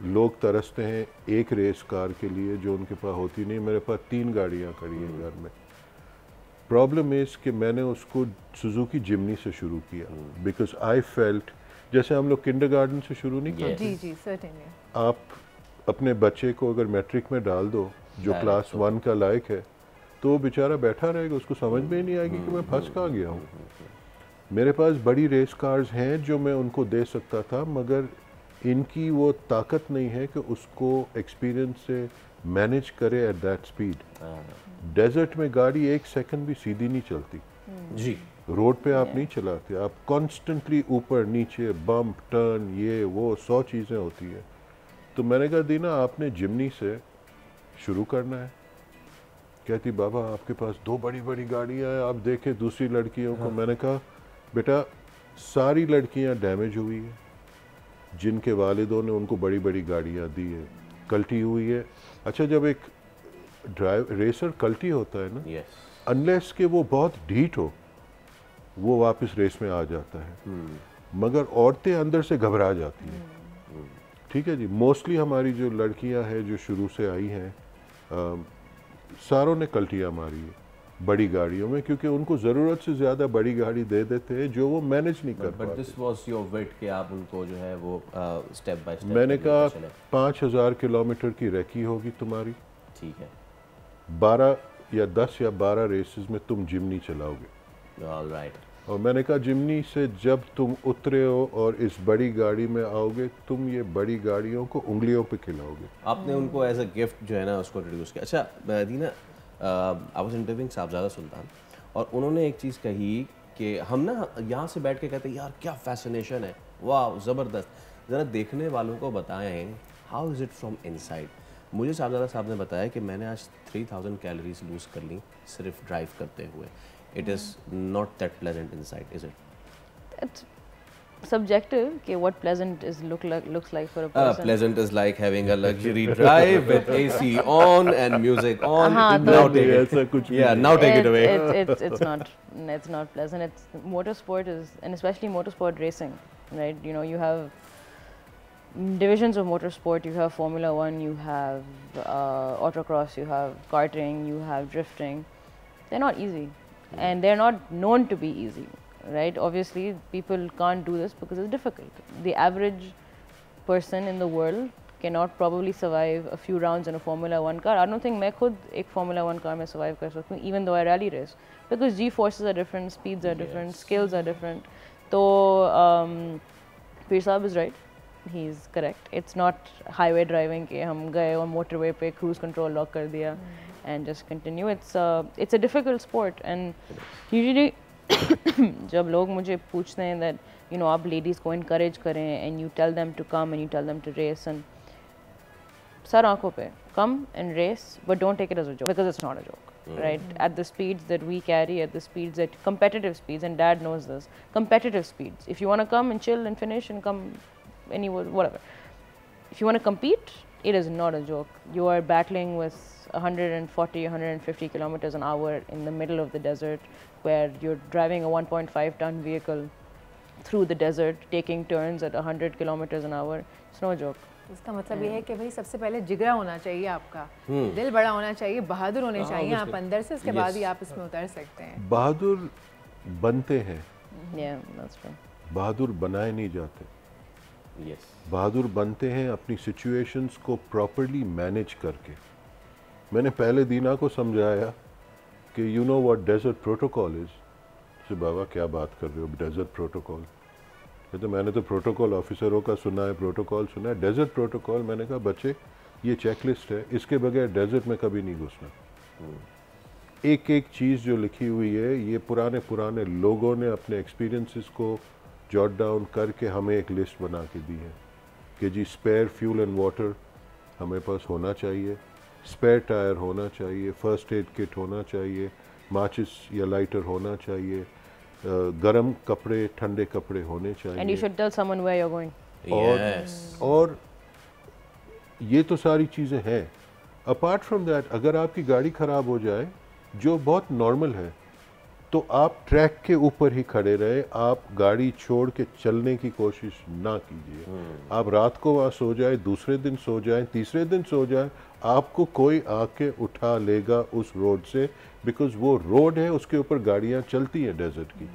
लोग तरसते हैं एक रेस कार के लिए जो उनके पास होती नहीं। मेरे पास 3 गाड़ियां खड़ी हैं घर में। प्रॉब्लम इज़ कि मैंने उसको सुजुकी जिमनी से शुरू किया बिकॉज आई फेल्ट जैसे हम लोग किंडरगार्टन से शुरू नहीं करते। जी जी सर्टेनली। आप अपने बच्चे को अगर मैट्रिक में डाल दो जो क्लास 1 का लायक है तो वो बेचारा बैठा रहेगा, उसको समझ में ही नहीं आएगी कि मैं फंस कहाँ गया हूँ। मेरे पास बड़ी रेस कार्स हैं जो मैं उनको दे सकता था, मगर इनकी वो ताकत नहीं है कि उसको एक्सपीरियंस से मैनेज करे एट दैट स्पीड। डेजर्ट में गाड़ी 1 सेकंड भी सीधी नहीं चलती जी, रोड पे आप नहीं चलाते, आप कॉन्स्टेंटली ऊपर नीचे बम्प टर्न ये वो 100 चीज़ें होती है। तो मैंने कहा दीना आपने जिमनी से शुरू करना है। कहती बाबा आपके पास 2 बड़ी बड़ी गाड़ियाँ हैं, आप देखें दूसरी लड़कियों को। मैंने कहा बेटा सारी लड़कियाँ डैमेज हुई है, जिनके वालिदों ने उनको बड़ी बड़ी गाड़ियाँ दी है, कल्टी हुई है। अच्छा जब एक रेसर कल्टी होता है ना, अनलेस कि वो बहुत ढीठ हो वो वापस रेस में आ जाता है, मगर औरतें अंदर से घबरा जाती हैं। ठीक है जी, मोस्टली हमारी जो लड़कियां हैं जो शुरू से आई हैं सारों ने कल्टियाँ मारी है बड़ी गाड़ियों में, क्योंकि उनको ज़रूरत से ज़्यादा बड़ी गाड़ी दे देते हैं जो वो मैनेज नहीं कर पाते। बट दिस वाज योर विट कि आप उनको जो है वो स्टेप बाय स्टेप। मैंने कहा 5000 किलोमीटर की रैकी होगी तुम्हारी, ठीक है, 12 या 10 या 12 रेसेस में तुम जिमनी चलाओगे। ऑलराइट। और मैंने कहा जिमनी से जब तुम उतरे हो और इस बड़ी गाड़ी में आओगे, तुम ये बड़ी गाड़ियों को उंगलियों पे खिलाओगे। आपने उनको एज अ गिफ्ट जो है ना उसको इंट्रोड्यूस किया। अच्छा दीना, आई वाज इंटरव्यूइंग साहबजादा सुल्तान और उन्होंने एक चीज़ कही कि हम ना यहाँ से बैठ के कहते हैं यार क्या फैसिनेशन है, वाह ज़बरदस्त, ज़रा देखने वालों को बताएं how is it from inside. मुझे साहबजादा साहब ने बताया कि मैंने आज 3000 कैलोरीज लूज़ कर ली सिर्फ ड्राइव करते हुए। It is not that pleasant inside, is it? It's subjective. Okay, what pleasant looks like for a person. Pleasant is like having a luxury drive with AC on and music on. Now take it. Yeah, now take it away. It's not pleasant. It's motorsport is, and especially motorsport racing, right? You know, you have divisions of motorsport. You have Formula 1, you have autocross, you have karting, you have drifting. They're not easy. And they're not known to be easy, right? Obviously, people can't do this because it's difficult. The average person in the world cannot probably survive a few rounds in a Formula 1 car. I don't think मैं खुद एक Formula 1 car में survive कर सकती हूँ, even though I rally race, because G-forces are different, speeds are different, skills are different. तो Peer Saab is right. He's correct. It's not highway driving के हम गए और motorway पे cruise control lock कर दिया and just continue. It's a difficult sport, and usually जब लोग मुझे पूछते हैं that you know आप ladies को encourage करें and you tell them to come and you tell them to race and sir आँखों पे come and race, but don't take it as a joke because it's not a joke. Right, at the speeds that we carry, at the speeds that competitive speeds, and Dad knows this, competitive speeds. If you want to come and chill and finish and come anywhere, whatever. If you want to compete, it is not a joke. You are battling with 140, 150 kilometers an hour in the middle of the desert, where you're driving a 1.5 ton vehicle through the desert, taking turns at 100 kilometers an hour. It's no joke. इसका मतलब ये है कि भाई सबसे पहले जिगरा होना चाहिए आपका, दिल बड़ा होना चाहिए, बहादुर होने चाहिए आप अंदर से, उसके बाद ही आप इसमें उतर सकते हैं। बहादुर बनते हैं, Yeah, that's true. बहादुर बनाए नहीं जाते। Yes. बहादुर बनते हैं अपनी सिचुएशंस को प्रॉपर्ली मैनेज करके। मैंने पहले दीना को समझाया कि you know what desert protocol is. तो बाबा क्या बात कर रहे हो, डेजर्ट प्रोटोकॉल? तो मैंने तो प्रोटोकॉल ऑफिसरों का सुना है, प्रोटोकॉल सुना है, डेजर्ट प्रोटोकॉल। मैंने कहा बच्चे ये चेकलिस्ट है, इसके बगैर डेजर्ट में कभी नहीं घुसना। एक एक चीज़ जो लिखी हुई है ये पुराने लोगों ने अपने एक्सपीरियंसेस को जॉट डाउन करके हमें एक लिस्ट बना के दी है कि जी स्पेयर फ्यूल एंड वाटर हमें पास होना चाहिए, स्पेयर टायर होना चाहिए, फर्स्ट एड किट होना चाहिए, माचिस या लाइटर होना चाहिए, गरम कपड़े ठंडे कपड़े होने चाहिए। And you should tell someone where you're going. और ये तो सारी चीज़ें हैं। अपार्ट फ्रॉम दैट अगर आपकी गाड़ी ख़राब हो जाए, जो बहुत नॉर्मल है, तो आप ट्रैक के ऊपर ही खड़े रहे, आप गाड़ी छोड़ के चलने की कोशिश ना कीजिए। आप रात को वहाँ सो जाए, दूसरे दिन सो जाए, तीसरे दिन सो जाए, आपको कोई आके उठा लेगा उस रोड से, बिकॉज वो रोड है, उसके ऊपर गाड़ियाँ चलती हैं डेजर्ट की।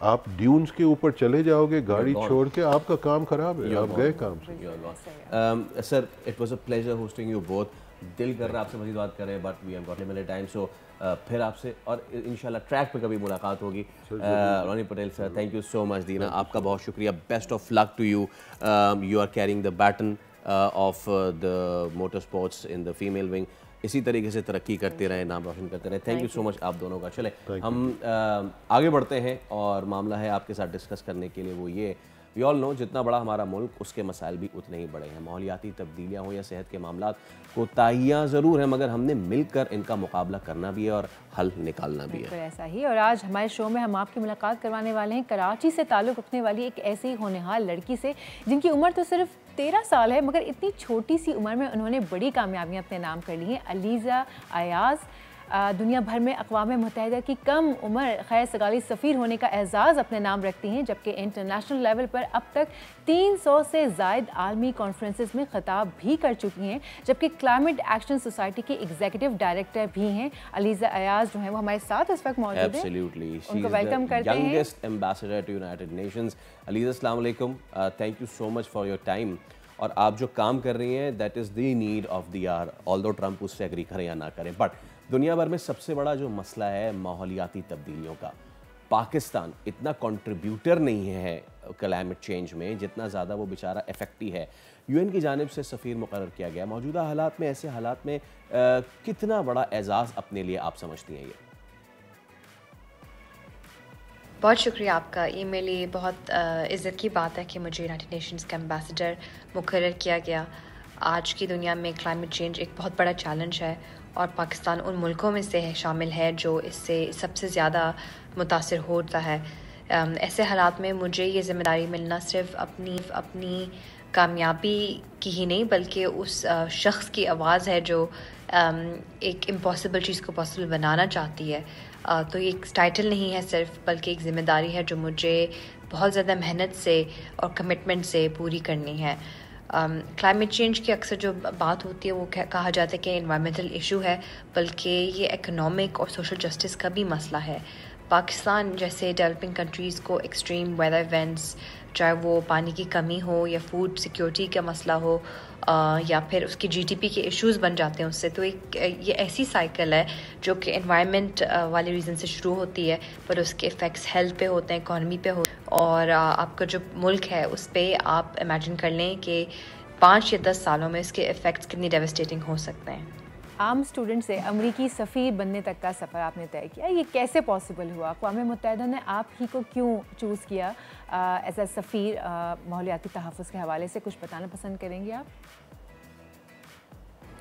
आप ड्यून्स के ऊपर चले जाओगे गाड़ी छोड़ के, आपका काम खराब है, आप गए काम से। Sir, it was a pleasure hosting you both. दिल कर रहा है आपसे मज़ीद बात करें, but we have got limited time, so फिर आपसे और इंशाल्लाह ट्रैक पे कभी मुलाकात होगी। Roni Patel sir, thank you so much. Dina, आपका बहुत शुक्रिया, best of luck to you. You are carrying the baton of the motor sports in the female wing. इसी तरीके से तरक्की करते रहें, नाम रोशन करते रहें। थैंक यू सो मच आप दोनों का। चले हम आगे बढ़ते हैं और मामला है आपके साथ डिस्कस करने के लिए, वो ये वी ऑल नो जितना बड़ा हमारा मुल्क उसके मसाइल भी उतने ही बड़े हैं। माहौलियाती तब्दीलियाँ हो या सेहत के मामला, कोताहियाँ ज़रूर हैं, मगर हमने मिलकर इनका मुकाबला करना भी है और हल निकालना भी है। ऐसा ही। और आज हमारे शो में हम आपकी मुलाकात करवाने वाले हैं कराची से ताल्लुक़ रखने वाली एक ऐसी होनहार लड़की से जिनकी उम्र तो सिर्फ 13 साल है, मगर इतनी छोटी सी उम्र में उन्होंने बड़ी कामयाबियाँ अपने नाम कर ली हैं। अलीज़ा अयाज दुनिया भर में अक़वाम मुत्तहिदा की कम उम्र खैर सगाली सफ़ीर होने का एजाज़ अपने नाम रखती हैं, जबकि इंटरनेशनल लेवल पर अब तक 300 से ज़ायद आलमी कॉन्फ्रेंसेस में ख़िताब भी कर चुकी हैं, जबकि क्लाइमेट एक्शन सोसाइटी की एग्जीक्यूटिव डायरेक्टर भी हैं। अलीज़ा अयाज जो हैं वो हमारे साथ इस वक्त मौजूद हैं। Absolutely. उनको वेलकम करते हैं। Youngest ambassador to United Nations. Aliza, अस्सलाम वालेकुम, thank you so much for your time. और आप जो काम कर रही हैं that is the need of the hour, although Trump उससे एग्री करें या ना करें, बट दुनिया भर में सबसे बड़ा जो मसला है माहौलियाती तब्दीलियों का, पाकिस्तान इतना कंट्रीब्यूटर नहीं है क्लाइमेट चेंज में जितना ज़्यादा वो बेचारा इफेक्टी है। यूएन की जानिब से सफ़ीर मुकर्रर किया गया। मौजूदा हालात में, ऐसे हालात में कितना बड़ा एजाज़ अपने लिए आप समझती हैं ये? बहुत शुक्रिया आपका। ये मेरे लिए बहुत इज़्ज़त की बात है कि मुझे यूनाइटेड नेशंस का एम्बेसडर मुकर्रर किया गया। आज की दुनिया में क्लाइमेट चेंज एक बहुत बड़ा चैलेंज है और पाकिस्तान उन मुल्कों में से शामिल है जो इससे सबसे ज़्यादा मुतासिर होता है। ऐसे हालात में मुझे ये ज़िम्मेदारी मिलना सिर्फ अपनी कामयाबी की ही नहीं, बल्कि उस शख्स की आवाज़ है जो एक इम्पॉसिबल चीज़ को पॉसिबल बनाना चाहती है। तो ये एक टाइटल नहीं है सिर्फ, बल्कि एक ज़िम्मेदारी है जो मुझे बहुत ज़्यादा मेहनत से और कमिटमेंट से पूरी करनी है। क्लाइमेट चेंज की अक्सर जो बात होती है वो कहा जाता है कि एनवायरमेंटल इशू है, बल्कि ये इकोनॉमिक और सोशल जस्टिस का भी मसला है। पाकिस्तान जैसे डेवलपिंग कंट्रीज़ को एक्सट्रीम वेदर इवेंट्स, चाहे वो पानी की कमी हो या फूड सिक्योरिटी का मसला हो या फिर उसकी जीडीपी के इश्यूज़ बन जाते हैं उससे, तो ये ऐसी साइकिल है जो कि एनवायरनमेंट वाले रीज़न से शुरू होती है, पर उसके इफ़ेक्ट्स हेल्थ पे होते हैं, इकॉनमी पे होते हैं, और आपका जो मुल्क है उस पर आप इमेजिन कर लें कि 5 या 10 सालों में इसके इफ़ेक्ट्स कितनी डेवस्टेटिंग हो सकते हैं। आम स्टूडेंट से अमरीकी सफ़ीर बनने तक का सफ़र आपने तय किया, ये कैसे पॉसिबल हुआ? अक़वाम मुत्तहिदा ने आप ही को क्यों चूज़ किया एज अ सफ़ीर? माहौलियाती तहफ़्फ़ुज़ के हवाले से कुछ बताना पसंद करेंगे आप?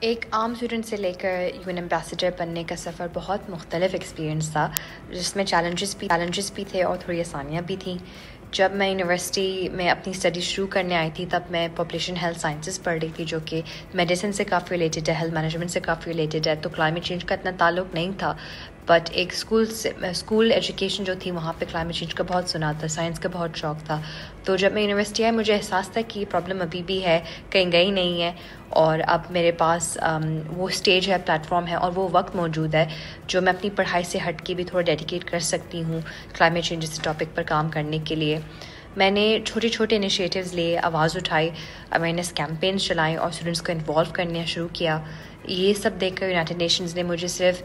एक आम स्टूडेंट से लेकर यूएन एम्बेसडर बनने का सफ़र बहुत मुख्तलिफ एक्सपीरियंस था, जिसमें चैलेंजेस भी थे और थोड़ी आसानियाँ भी थी। जब मैं यूनिवर्सिटी में अपनी स्टडी शुरू करने आई थी तब मैं पॉपुलेशन हेल्थ साइंसेस पढ़ रही थी, जो कि मेडिसिन से काफ़ी रिलेटेड है, हेल्थ मैनेजमेंट से काफ़ी रिलेटेड है। तो क्लाइमेट चेंज का इतना ताल्लुक़ नहीं था, बट एक स्कूल एजुकेशन जो थी वहाँ पे क्लाइमेट चेंज का बहुत सुना था, साइंस का बहुत शौक था। तो जब मैं यूनिवर्सिटी आई मुझे एहसास था कि ये प्रॉब्लम अभी भी है, कहीं गई नहीं है, और अब मेरे पास वो स्टेज है, प्लेटफॉर्म है और वो वक्त मौजूद है जो मैं अपनी पढ़ाई से हट के भी थोड़ा डेडिकेट कर सकती हूँ क्लाइमेट चेंज जैसे टॉपिक पर काम करने के लिए। मैंने छोटे छोटे इनिशिएटिव्स लिए, आवाज़ उठाई, अवेयरनेस कैंपेन्स चलाई और स्टूडेंट्स को इन्वॉल्व करना शुरू किया। ये सब देखकर यूनाइटेड नेशंस ने मुझे सिर्फ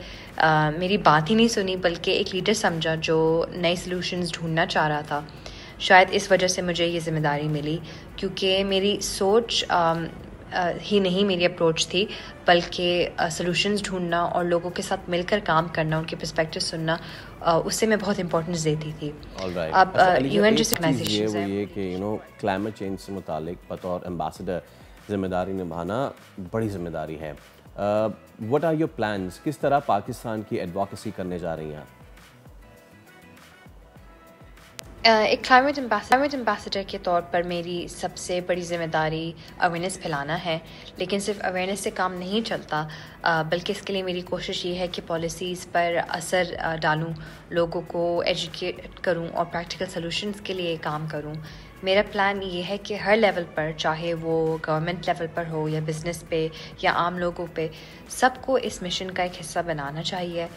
मेरी बात ही नहीं सुनी, बल्कि एक लीडर समझा जो नए सॉल्यूशंस ढूंढना चाह रहा था। शायद इस वजह से मुझे ये ज़िम्मेदारी मिली, क्योंकि मेरी सोच ही नहीं मेरी अप्रोच थी, बल्कि सॉल्यूशंस ढूंढना और लोगों के साथ मिलकर काम करना, उनके पर्सपेक्टिव सुनना, उससे मैं बहुत इंपॉर्टेंस देती थी। अब यूएन जैसे ऑर्गेनाइजेशंस हैं, ये कि क्लाइमेट चेंज से मुतालिक बतौर एम्बेसडर जिम्मेदारी निभाना बड़ी जिम्मेदारी है। What are your plans? किस तरह पाकिस्तान की एडवोकेसी करने जा रही हैं आप? एक क्लाइमेट एम्बेसडर के तौर पर मेरी सबसे बड़ी ज़िम्मेदारी अवेयरनेस फैलाना है, लेकिन सिर्फ अवेयरनेस से काम नहीं चलता, बल्कि इसके लिए मेरी कोशिश ये है कि पॉलिसीज़ पर असर डालूं, लोगों को एजुकेट करूं और प्रैक्टिकल सॉल्यूशंस के लिए काम करूं। मेरा प्लान ये है कि हर लेवल पर, चाहे वो गवर्नमेंट लेवल पर हो या बिज़नेस पे या आम लोगों पे, सबको इस मिशन का एक हिस्सा बनाना चाहिए।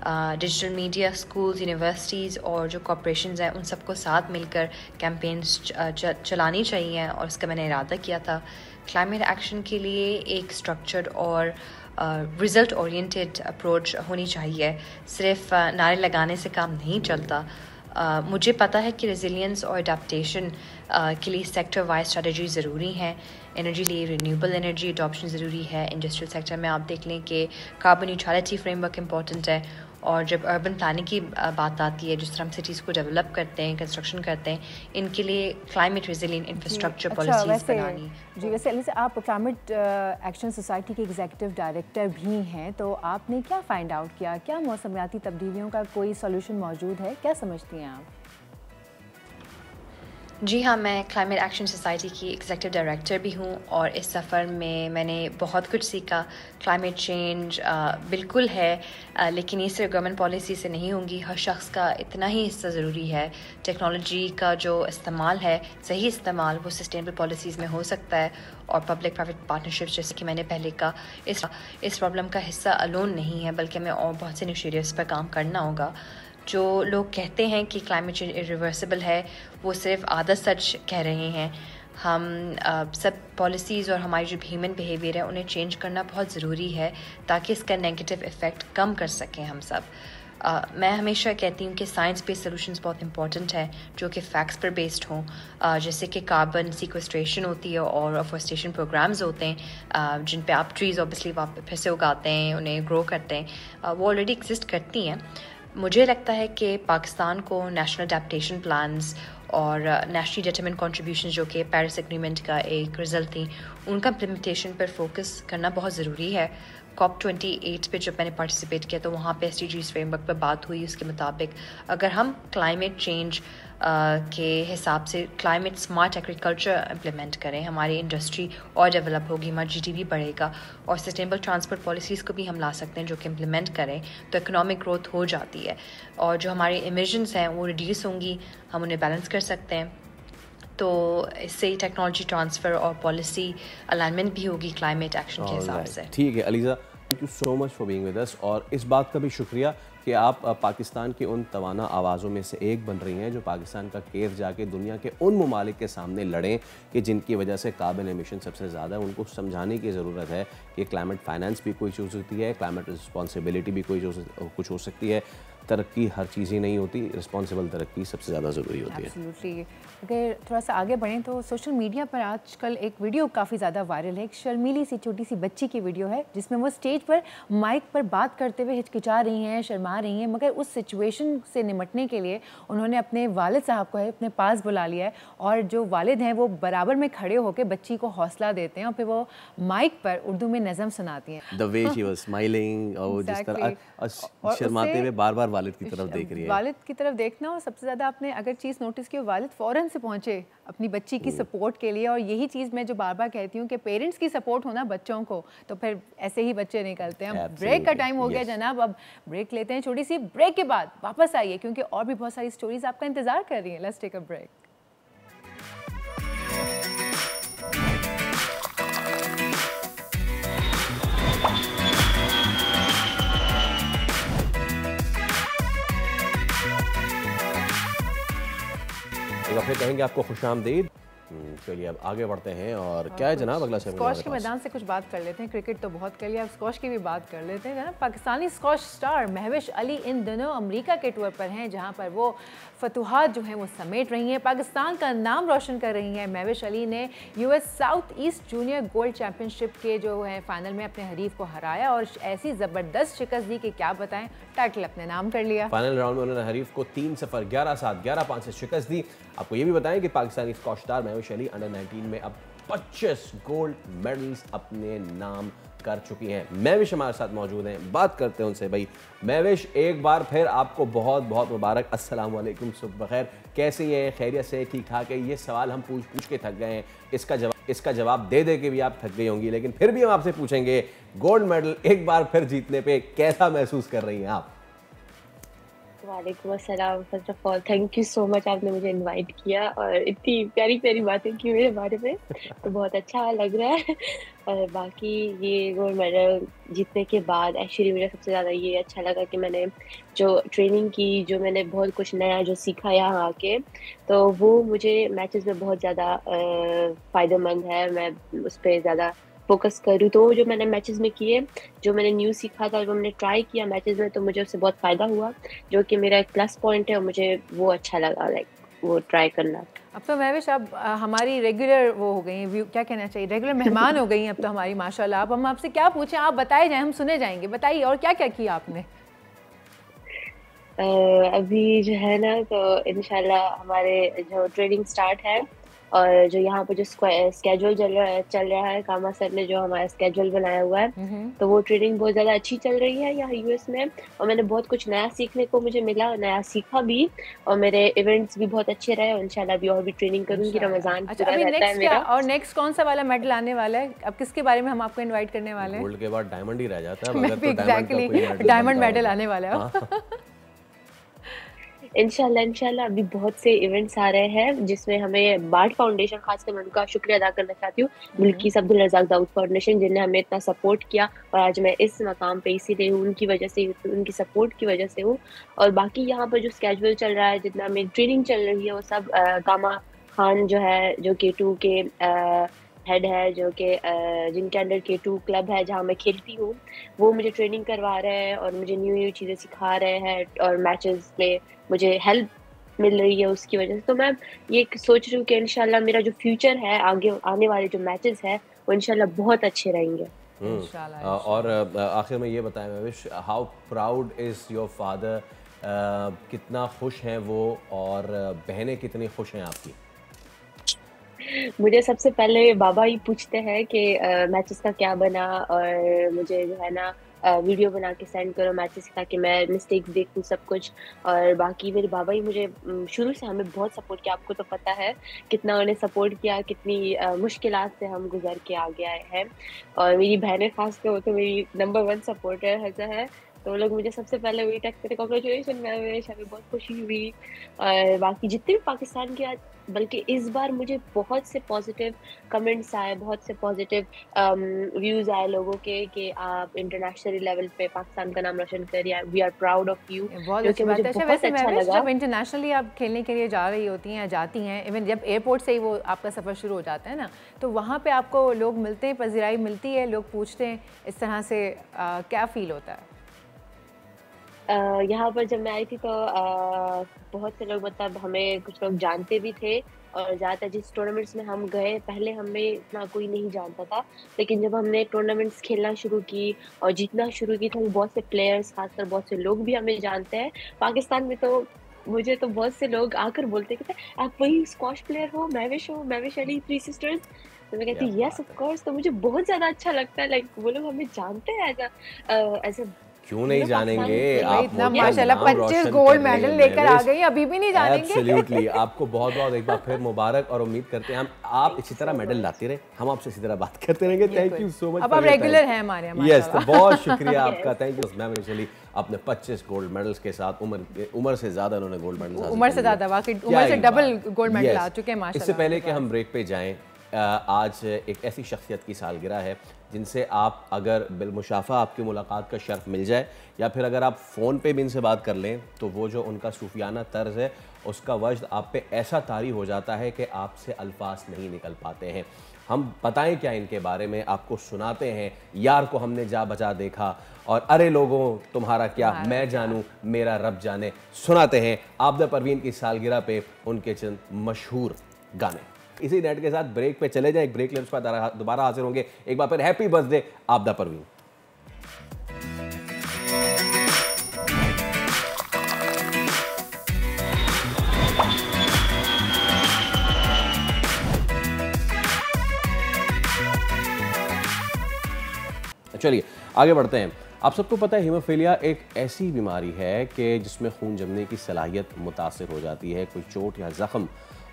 डिजिटल मीडिया, स्कूल्स, यूनिवर्सिटीज़ और जो कॉर्पोरेशंस हैं उन सबको साथ मिलकर कैंपेन्स चलानी चाहिए और इसका मैंने इरादा किया था। क्लाइमेट एक्शन के लिए एक स्ट्रक्चर्ड और रिज़ल्ट ओरिएंटेड अप्रोच होनी चाहिए। सिर्फ नारे लगाने से काम नहीं चलता। मुझे पता है कि रेजिलियंस और अडेप्टेशन के लिए सेक्टर वाइज स्ट्रेटजी ज़रूरी है। एनर्जी लिए रिन्यूएबल एनर्जी अडॉप्शन ज़रूरी है। इंडस्ट्रियल सेक्टर में आप देख लें कि कार्बन न्यूट्रलिटी फ्रेमवर्क इंपॉर्टेंट है, और जब अर्बन प्लानिंग की बात आती है, जिस तरह हम सिटीज़ को डेवलप करते हैं, कंस्ट्रक्शन करते हैं, इनके लिए क्लाइमेट रेजिलिएंट इंफ्रास्ट्रक्चर पॉलिसीज़ बनानी। जी, वैसे अली से आप क्लाइमेट एक्शन सोसाइटी के एग्जीक्यूटिव डायरेक्टर भी हैं, तो आपने क्या फाइंड आउट किया? क्या मौसमियाती तब्दीलियों का कोई सोल्यूशन मौजूद है? क्या समझती हैं आप? जी हाँ, मैं क्लाइमेट एक्शन सोसाइटी की एग्जीक्यूटिव डायरेक्टर भी हूँ और इस सफ़र में मैंने बहुत कुछ सीखा। क्लाइमेट चेंज बिल्कुल है, लेकिन ये सिर्फ गवर्नमेंट पॉलिसी से नहीं होंगी। हर शख्स का इतना ही हिस्सा ज़रूरी है। टेक्नोलॉजी का जो इस्तेमाल है, सही इस्तेमाल, वो सस्टेनेबल पॉलिसीज़ में हो सकता है, और पब्लिक प्राइवेट पार्टनरशिप्स, जैसे कि मैंने पहले कहा, इस प्रॉब्लम का हिस्सा अलोन नहीं है, बल्कि हमें और बहुत से इनिशिएटिव्स पर काम करना होगा। जो लोग कहते हैं कि क्लाइमेट चेंज इरिवर्सिबल है, वो सिर्फ आधा सच कह रहे हैं। हम सब पॉलिसीज़ और हमारी जो ह्यूमन बिहेवियर है उन्हें चेंज करना बहुत ज़रूरी है, ताकि इसका नेगेटिव इफ़ेक्ट कम कर सकें हम सब। मैं हमेशा कहती हूँ कि साइंस बेस्ड सॉल्यूशंस बहुत इंपॉर्टेंट है, जो कि फैक्ट्स पर बेस्ड हों, जैसे कि कार्बन सीक्वेस्ट्रेशन होती है और अफॉरेस्टेशन प्रोग्राम्स होते हैं, जिन पे आप ट्रीज़ ऑब्वियसली फिर से उगाते हैं, उन्हें ग्रो करते हैं, वो ऑलरेडी एग्जिस्ट करती हैं। मुझे लगता है कि पाकिस्तान को नेशनल अडेप्टेशन प्लान्स और नेशनली डिटरमिन्ड कंट्रीब्यूशन, जो कि पेरिस एग्रीमेंट का एक रिज़ल्ट थी, उनका इम्प्लीमेंटेशन पर फोकस करना बहुत ज़रूरी है। COP28 पे जब मैंने पार्टिसिपेट किया तो वहाँ पे SDGs फ्रेमवर्क पर बात हुई। उसके मुताबिक अगर हम क्लाइमेट चेंज के हिसाब से क्लाइमेट स्मार्ट एग्रीकल्चर इम्प्लीमेंट करें, हमारी इंडस्ट्री और डेवलप होगी, हमारा GDP बढ़ेगा, और सस्टेनेबल ट्रांसपोर्ट पॉलिसीज़ को भी हम ला सकते हैं जो कि इम्प्लीमेंट करें, तो इकोनॉमिक ग्रोथ हो जाती है और जो हमारी एमिशंस हैं वो रिड्यूस होंगी, हम उन्हें बैलेंस कर सकते हैं। तो इससे टेक्नोलॉजी ट्रांसफ़र और पॉलिसी अलाइनमेंट भी होगी क्लाइमेट एक्शन के हिसाब से। ठीक है Aliza, thank you so much for being with us, और इस बात का भी शुक्रिया कि आप पाकिस्तान की उन तवाना आवाज़ों में से एक बन रही हैं जो पाकिस्तान का केस जाके दुनिया के उन ममालिक के सामने लड़ें कि जिनकी वजह से कार्बन एमिशन सबसे ज़्यादा है। उनको समझाने की ज़रूरत है कि क्लाइमेट फाइनेंस भी कोई चीज़ हो सकती है, क्लाइमेट रिस्पॉन्सिबिलिटी भी कुछ हो सकती है। तरक्की हर चीज़ ही नहीं होती, रिस्पॉन्सिबल तरक्की सबसे ज़्यादा ज़रूरी होती है। एब्सोल्युटली। अगर थोड़ा सा आगे बढ़ें तो सोशल मीडिया पर आजकल एक वीडियो काफ़ी ज़्यादा वायरल है। एक शर्मीली सी छोटी सी बच्ची की वीडियो है जिसमें वो स्टेज पर माइक पर बात करते हुए हिचकिचा रही हैं, शर्मा रही हैं, मगर उस सिचुएशन से निपटने के लिए उन्होंने अपने वालिद साहब को अपने पास बुला लिया है, और जो वालिद हैं वो बराबर में खड़े होकर बच्ची को हौसला देते हैं और फिर वो माइक पर उर्दू में नज़म सुनाती हैं। The way she was smiling, और जिस तरह शर्माते हुए बार बार वालिद की तरफ देख रही है। वालिद की तरफ देखना, और सबसे ज़्यादा आपने अगर चीज़ नोटिस की, वालिद फ़ौरन से पहुँचे अपनी बच्ची की सपोर्ट के लिए। और यही चीज़ मैं जो बार बार कहती हूँ कि पेरेंट्स की सपोर्ट होना बच्चों को, तो फिर ऐसे ही बच्चे निकलते हैं। ब्रेक का टाइम हो गया जनाब, अब ब्रेक लेते हैं। छोटी सी ब्रेक के बाद वापस आइए क्योंकि और भी बहुत सारी स्टोरीज आपका इंतजार कर रही हैं। Let's take a break. एक बार फिर कहेंगे आपको खुशामदीद। चलिए अब आगे बढ़ते हैं, और क्या है जनाब अगला सेगमेंट? स्क्वॉश के मैदान से कुछ बात कर लेते हैं। क्रिकेट तो बहुत कर लिया, अब स्क्वॉश की भी बात कर लेते हैं जनाब। पाकिस्तानी स्क्वॉश स्टार महविश अली इन दिनों अमेरिका के टूर पर हैं, जहां पर वो फतुहात जो हैं वो समेट रही हैं, पाकिस्तान का नाम रोशन कर रही हैं। महविश अली ने US south east junior gold championship के जो है फाइनल में अपने हरीफ को हराया और ऐसी ज़बरदस्त शिकस्त दी कि क्या बताएं, टाइटल अपने नाम कर लिया। फाइनल राउंड में उन्होंने हरीफ को 3-0, 11-7, 11-5 से शिकस्त दी। आपको ये भी बताएं कि Pakistani squash star Mahvish Ali under 19 में अब 25 गोल्ड मेडल्स अपने नाम कर चुकी हैं। महविश हमारे साथ मौजूद हैं, बात करते हैं उनसे। भाई महविश, एक बार फिर आपको बहुत बहुत मुबारक। अस्सलाम वालेकुम, सुबह खैर, कैसे हैं? खैरियत से? ठीक ठाक है? ये सवाल हम पूछ के थक गए हैं, इसका जवाब दे दे के भी आप थक गई होंगी, लेकिन फिर भी हम आपसे पूछेंगे, गोल्ड मेडल एक बार फिर जीतने पे कैसा महसूस कर रही हैं आप? वालेकुम अस्सलाम। First of all thank you so much, आपने मुझे इनवाइट किया और इतनी प्यारी प्यारी बातें की मेरे बारे में, तो बहुत अच्छा लग रहा है। और बाकी ये गोल्ड मेडल जीतने के बाद एक्चुअली मुझे सबसे ज़्यादा ये अच्छा लगा कि मैंने जो ट्रेनिंग की, जो मैंने बहुत कुछ नया जो सीखा यहाँ आके, तो वो मुझे मैचेस में बहुत ज़्यादा फ़ायदेमंद है। मैं उस पर ज़्यादा फोकस करूँ, तो जो मैंने मैचेस में किए, जो मैंने न्यू सीखा था, जो मैंने ट्राई किया मैचेस में, तो मुझे उससे बहुत फ़ायदा हुआ, जो कि मेरा एक प्लस पॉइंट है और मुझे वो अच्छा लगा, लाइक वो ट्राई करना। अब तो महविश आप हमारी रेगुलर वो हो गई हैं, क्या कहना चाहिए, रेगुलर मेहमान हो गई हैं अब तो हमारी, माशाल्लाह। अब हम आपसे क्या पूछें, आप बताए जाएं, हम सुने जाएंगे। बताइए और क्या क्या किया आपने? अभी जो है ना, तो इंशाल्लाह हमारे जो ट्रेनिंग स्टार्ट है और जो यहाँ पे जो स्केड्यूल चल रहा है, कामा सर ने जो हमारा स्केड्यूल बनाया हुआ है, तो वो ट्रेनिंग बहुत ज़्यादा अच्छी चल रही है यहाँ यूएस में, और मैंने बहुत कुछ नया सीखने को मुझे मिला, नया सीखा भी, और मेरे इवेंट्स भी बहुत अच्छे रहे। इंशाल्लाह अभी और भी ट्रेनिंग करूँगी, रमज़ान अच्छा, अभी नेक्स्ट क्या और नेक्स्ट कौन सा वाला मेडल आने वाला है? अब किसके बारे में हम आपको इनवाइट करने वाले हैं? गोल्ड के बाद डायमंड ही रह जाता है, एग्जैक्टली डायमंड मेडल आने वाला है। इंशाल्लाह अभी बहुत से इवेंट्स आ रहे हैं, जिसमें हमें बार्ट फाउंडेशन, खासकर मैं उनका शुक्रिया अदा करना चाहती हूँ, बिल्किस अब्दुल रज़ाक दाऊद फाउंडेशन, जिन्हें हमें इतना सपोर्ट किया, और आज मैं इस मकाम पे इसीलिए हूँ, उनकी वजह से, उनकी सपोर्ट की वजह से हूँ। और बाकी यहाँ पर जो स्केड्यूल चल रहा है, जितना मेरी ट्रेनिंग चल रही है, वो सब कामा खान जो है, जो K2 के हेड है, जो कि जिनके अंडर K2 क्लब है जहाँ मैं खेलती हूँ, वो मुझे ट्रेनिंग करवा रहे हैं और मुझे न्यू चीज़ें सिखा रहे हैं, और मैचेस में मुझे हेल्प मिल रही है उसकी वजह से। तो मैं ये सोच रही हूँ कि इंशाल्लाह मेरा जो फ्यूचर है, आगे आने वाले जो मैचेस हैं, वो इंशाल्लाह बहुत अच्छे रहेंगे। और आखिर में ये बताएं Mahvish, how proud is your father, कितना खुश हैं वो, और बहनें कितनी खुश हैं आपकी? मुझे सबसे पहले बाबा ही पूछते हैं कि मैचेस का क्या बना, और मुझे जो है ना वीडियो बना के सेंड करो मैचेस, ताकि मैं मिस्टेक्स देखूँ सब कुछ। और बाकी मेरे बाबा ही मुझे शुरू से हमें बहुत सपोर्ट किया, आपको तो पता है कितना उन्हें सपोर्ट किया, कितनी मुश्किलात से हम गुजर के आगे आए हैं। और मेरी बहनें खास कर, वो तो मेरी नंबर 1 सपोर्टर है, तो वो लोग मुझे सबसे पहले वही टेक्स्ट करे, कांग्रेचुलेशन महविश, हमें बहुत खुशी हुई। और बाकी जितने भी पाकिस्तान के, बल्कि इस बार मुझे बहुत से पॉजिटिव कमेंट्स आए, बहुत से पॉजिटिव व्यूज़ आए लोगों के कि आप इंटरनेशनल लेवल पे पाकिस्तान का नाम रोशन करिए, we are proud of you. बहुत अच्छी बात है। वैसे महविश, जब इंटरनेशनली आप खेलने के लिए जा रही होती हैं, जाती हैं, इवन जब एयरपोर्ट से ही वो आपका सफ़र शुरू हो जाता है ना, तो वहाँ पे आपको लोग मिलते हैं, पजीराई मिलती है, लोग पूछते हैं, इस तरह से क्या फ़ील होता है? यहाँ पर जब मैं आई थी तो बहुत से लोग, मतलब हमें कुछ लोग जानते भी थे, और ज़्यादातर जिस टूर्नामेंट्स में हम गए, पहले हमें इतना कोई नहीं जानता था, लेकिन जब हमने टूर्नामेंट्स खेलना शुरू की और जीतना शुरू की, तो बहुत से प्लेयर्स, खासकर बहुत से लोग भी हमें जानते हैं पाकिस्तान में। तो मुझे तो बहुत से लोग आकर बोलते कि आप वही स्क्वॉश प्लेयर हो, महविश अली, 3 सिस्टर्स। तो मैं कहती यस ऑफ कोर्स। तो मुझे बहुत ज़्यादा अच्छा लगता है, लाइक वो लोग हमें जानते हैं एज अ क्यों नहीं जानेंगे? आप इतना माशाल्लाह 25 गोल्ड मेडल लेकर आ गई, अभी भी नहीं जानेंगे? एब्सोल्युटली, आपको बहुत बहुत एक बार फिर मुबारक, और उम्मीद करते हैं आप इसी तरह मेडल लाते रहे, हम आपसे इसी तरह बात करते रहेंगे। Thank you so much. अब आप रेगुलर हैं हमारे यहाँ। यस, तो बहुत शुक्रिया आपका, थैंक यू। मैम एक्चुअली अपने 25 गोल्ड मेडल्स के साथ, उम्र से ज़्यादा उन्होंने गोल्ड मेडल, उम्र से ज़्यादा, वाकई उम्र से डबल गोल्ड मेडल आ चुके हैं माशाल्लाह। इससे पहले कि हम ब्रेक पे जाएं, आज एक ऐसी शख्सियत की सालगिरह है जिनसे आप अगर बिलमुशाफा आपकी मुलाकात का शर्फ मिल जाए, या फिर अगर आप फ़ोन पे भी इनसे बात कर लें, तो वो जो उनका सूफियाना तर्ज है, उसका वजद आप पे ऐसा तारी हो जाता है कि आपसे अल्फाज नहीं निकल पाते हैं। हम बताएं क्या इनके बारे में, आपको सुनाते हैं यार को हमने जा बजा देखा, और अरे लोगों तुम्हारा क्या मैं जानूं मेरा रब जाने। सुनाते हैं आबदा परवीन की सालगिरह पे उनके चंद मशहूर गाने। इसी नेट के साथ ब्रेक पे चले जाएं, एक ब्रेक ले, उसके बाद दोबारा हाजिर होंगे। एक बार फिर हैप्पी बर्थडे आबदा परवीन। चलिए आगे बढ़ते हैं। आप सबको पता है हीमोफीलिया एक ऐसी बीमारी है कि जिसमें खून जमने की सलाहियत मुतासिर हो जाती है। कोई चोट या ज़ख्म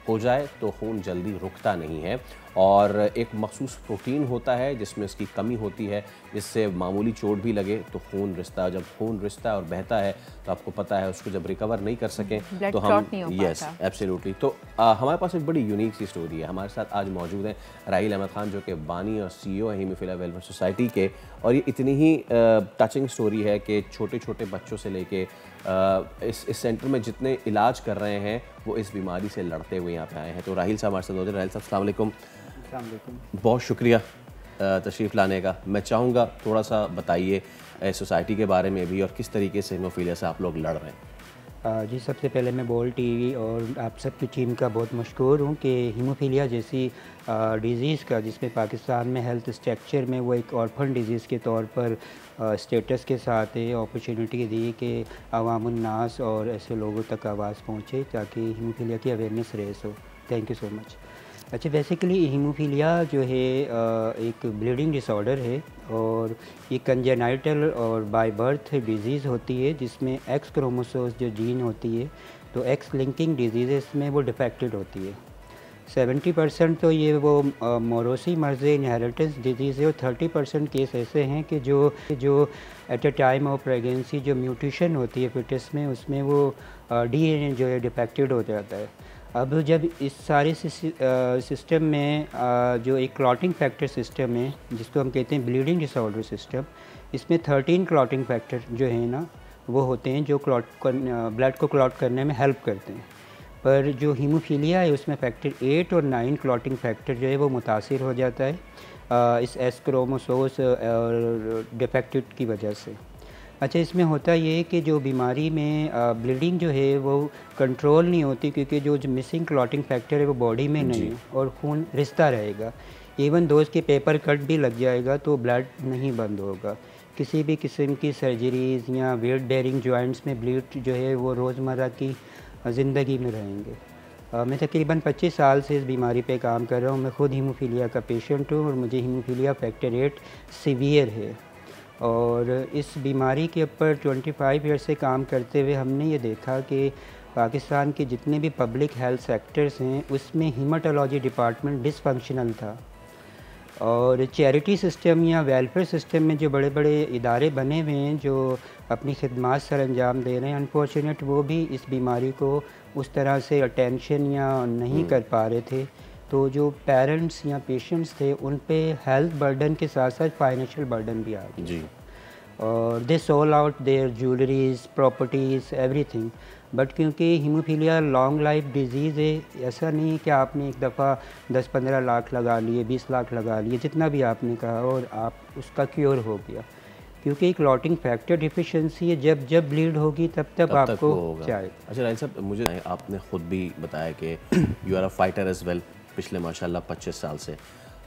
हो जाए तो खून जल्दी रुकता नहीं है और एक मखसूस प्रोटीन होता है जिसमें इसकी कमी होती है, जिससे मामूली चोट भी लगे तो खून रिसता है। जब खून रिसता है और बहता है तो आपको पता है उसको जब रिकवर नहीं कर सकें तो हम यस एब्सोल्युटली। तो हमारे पास एक बड़ी यूनिक सी स्टोरी है। हमारे साथ आज मौजूद हैं राहील अहमद खान जो कि बानी और CEO है हीमोफीलिया वेलफेयर सोसाइटी के, और ये इतनी ही टचिंग स्टोरी है कि छोटे छोटे बच्चों से लेके इस सेंटर में जितने इलाज कर रहे हैं वो इस बीमारी से लड़ते हुए यहाँ पे आए हैं। तो राहील साहब हमारे साथ होते हैं। राहील साहब अस्सलाम वालेकुम। बहुत शुक्रिया तशरीफ़ लाने का। मैं चाहूँगा थोड़ा सा बताइए सोसाइटी के बारे में भी और किस तरीके से हीमोफीलिया से आप लोग लड़ रहे हैं। जी सबसे पहले मैं बोल टीवी और आप सबकी टीम का बहुत मशकूर हूँ कि हीमोफीलिया जैसी डिज़ीज़ का, जिसमें पाकिस्तान में हेल्थ स्ट्रक्चर में वो एक ऑर्फन डिज़ीज़ के तौर पर स्टेटस के साथ अपॉर्चुनिटी दी कि अवामुन्नास और ऐसे लोगों तक आवाज़ पहुँचे ताकि हीमोफीलिया की अवेयरनेस रेस हो। Thank you so much. अच्छा, बेसिकली हीमोफीलिया जो है एक ब्लीडिंग डिसऑर्डर है और ये कंजेनाइटल और बाय बर्थ डिजीज़ होती है जिसमें एक्स क्रोमोसोम्स जो जीन होती है तो एक्स लिंकिंग डिजीज़ में वो डिफेक्टेड होती है। 70% तो ये वो मोरोसी मर्ज़ इनहेरिटेंस डिजीज़ है और 30% केस ऐसे हैं कि जो at a time of pregnancy जो म्यूटेशन होती है फिटस में उसमें वो DNA जो है डिफेक्टेड हो जाता है। अब जब इस सारे सिस्टम में जो एक क्लॉटिंग फैक्टर सिस्टम है जिसको हम कहते हैं ब्लीडिंग डिसऑर्डर सिस्टम, इसमें 13 क्लॉटिंग फैक्टर जो है ना वो होते हैं जो ब्लड को क्लॉट करने में हेल्प करते हैं। पर जो हीमोफीलिया है उसमें फैक्टर 8 और 9 क्लॉटिंग फैक्टर जो है वो मुतासिर हो जाता है इस एस क्रोमोसोम्स और डिफेक्टेड की वजह से। अच्छा, इसमें होता ये है कि जो बीमारी में ब्लीडिंग जो है वो कंट्रोल नहीं होती क्योंकि जो मिसिंग क्लॉटिंग फैक्टर है वो बॉडी में नहीं है और खून रिसता रहेगा। इवन दो उसके पेपर कट भी लग जाएगा तो ब्लड नहीं बंद होगा। किसी भी किस्म की सर्जरीज़ या वेट बेयरिंग जॉइंट्स में ब्लीड जो है वो रोज़मर्रा की ज़िंदगी में रहेंगे। मैं तकरीबन 25 साल से इस बीमारी पे काम कर रहा हूँ। मैं ख़ुद हीमोफीलिया का पेशेंट हूँ और मुझे हीमोफीलिया फैक्टर 8 सीवियर है और इस बीमारी के ऊपर 25 ईयर से काम करते हुए हमने ये देखा कि पाकिस्तान के जितने भी पब्लिक हेल्थ सेक्टर्स हैं उसमें हीमाटोलॉजी डिपार्टमेंट डिसफंक्शनल था और चैरिटी सिस्टम या वेलफेयर सिस्टम में जो बड़े बड़े इदारे बने हुए हैं जो अपनी खिदमात सर अंजाम दे रहे हैं, अनफॉर्चुनेट वो भी इस बीमारी को उस तरह से अटेंशन या नहीं कर पा रहे थे। तो जो पेरेंट्स या पेशेंट्स थे उन पे हेल्थ बर्डन के साथ साथ फाइनेंशियल बर्डन भी आ गया जी और they sold out their jewelleries properties everything. But क्योंकि हीमोफीलिया लॉन्ग लाइफ डिजीज़ है, ऐसा नहीं है कि आपने एक दफ़ा 10-15 लाख लगा लिए 20 लाख लगा लिए जितना भी आपने कहा और आप उसका क्योर हो गया, क्योंकि एक क्लॉटिंग फैक्टर डिफिशिएंसी है। जब ब्लीड होगी तब आपको चाहिए। अच्छा राहील साहब, मुझे आपने ख़ुद भी बताया कि you are a fighter as well पिछले माशाल्लाह 25 साल से,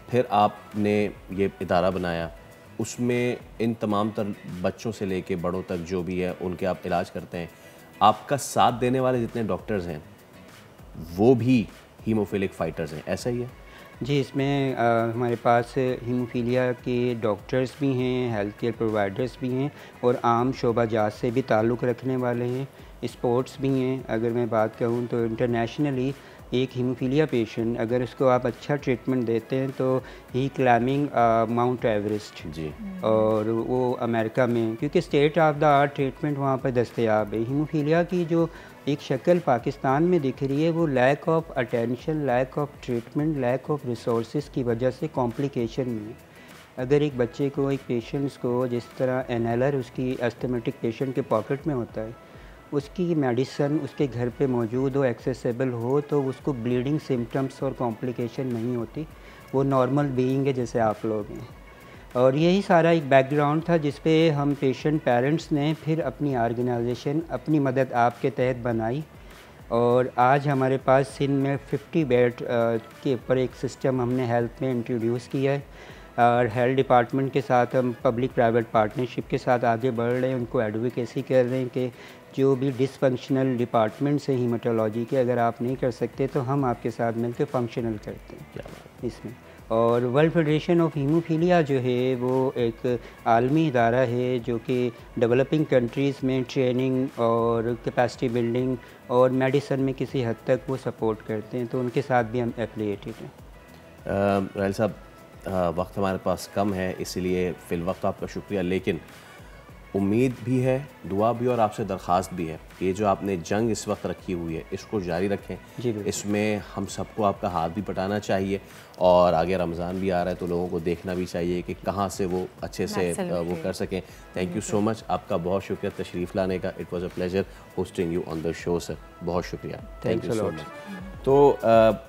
फिर आपने ये इदारा बनाया, उसमें इन तमाम तर बच्चों से लेके बड़ों तक जो भी है उनके आप इलाज करते हैं। आपका साथ देने वाले जितने डॉक्टर्स हैं वो भी हीमोफिलिक फाइटर्स हैं, ऐसा ही है? जी, इसमें हमारे पास हीमोफीलिया के डॉक्टर्स भी हैं, हेल्थ केयर प्रोवाइडर्स भी हैं और आम शोबा जात से भी ताल्लुक़ रखने वाले हैं, स्पोर्ट्स भी हैं। अगर मैं बात करूं तो इंटरनेशनली एक हीमोफीलिया पेशेंट अगर उसको आप अच्छा ट्रीटमेंट देते हैं तो ही क्लाइंबिंग माउंट एवरेस्ट जी और वो अमेरिका में, क्योंकि state of the art treatment वहाँ पर दस्तयाब है। हीमोफीलिया की जो एक शक्ल पाकिस्तान में दिख रही है वो lack of attention, lack of treatment, lack of resources की वजह से कॉम्प्लिकेशन में। अगर एक बच्चे को, एक पेशेंट्स को जिस तरह इनहेलर उसकी एस्थमेटिक पेशेंट के पॉकेट में होता है, उसकी मेडिसन उसके घर पे मौजूद हो, एक्सेसिबल हो, तो उसको ब्लीडिंग सिम्टम्स और कॉम्प्लिकेशन नहीं होती, वो नॉर्मल बीइंग है जैसे आप लोग हैं। और यही सारा एक बैकग्राउंड था जिस पे हम पेशेंट पेरेंट्स ने फिर अपनी ऑर्गेनाइजेशन अपनी मदद आपके तहत बनाई और आज हमारे पास सिंध में 50 बेड के ऊपर एक सिस्टम हमने हेल्थ में इंट्रोड्यूस किया है और हेल्थ डिपार्टमेंट के साथ हम पब्लिक प्राइवेट पार्टनरशिप के साथ आगे बढ़ रहे हैं, उनको एडवोकेसी कर रहे हैं कि जो भी डिसफंक्शनल डिपार्टमेंट्स हैं हीमाटोलॉजी के, अगर आप नहीं कर सकते तो हम आपके साथ मिलकर फंक्शनल करते हैं इसमें। और वर्ल्ड फेडरेशन ऑफ हीमोफीलिया जो है वो एक आलमी इदारा है जो कि डेवलपिंग कंट्रीज़ में ट्रेनिंग और कैपेसिटी बिल्डिंग और मेडिसन में किसी हद तक वो सपोर्ट करते हैं, तो उनके साथ भी हम एफिलिएटेड हैं। राहिल साहब, वक्त हमारे पास कम है, इसलिए फ़िल वक्त आपका शुक्रिया, लेकिन उम्मीद भी है, दुआ भी और आपसे दरख्वास्त भी है कि ये जो आपने जंग इस वक्त रखी हुई है इसको जारी रखें। इसमें हम सबको आपका हाथ भी पटाना चाहिए और आगे रमज़ान भी आ रहा है तो लोगों को देखना भी चाहिए कि कहाँ से वो अच्छे से वो कर सकें। थैंक यू सो मच, आपका बहुत शुक्रिया तशरीफ़ लाने का। It was a pleasure hosting you on the show sir, बहुत शुक्रिया। Thank you so much. तो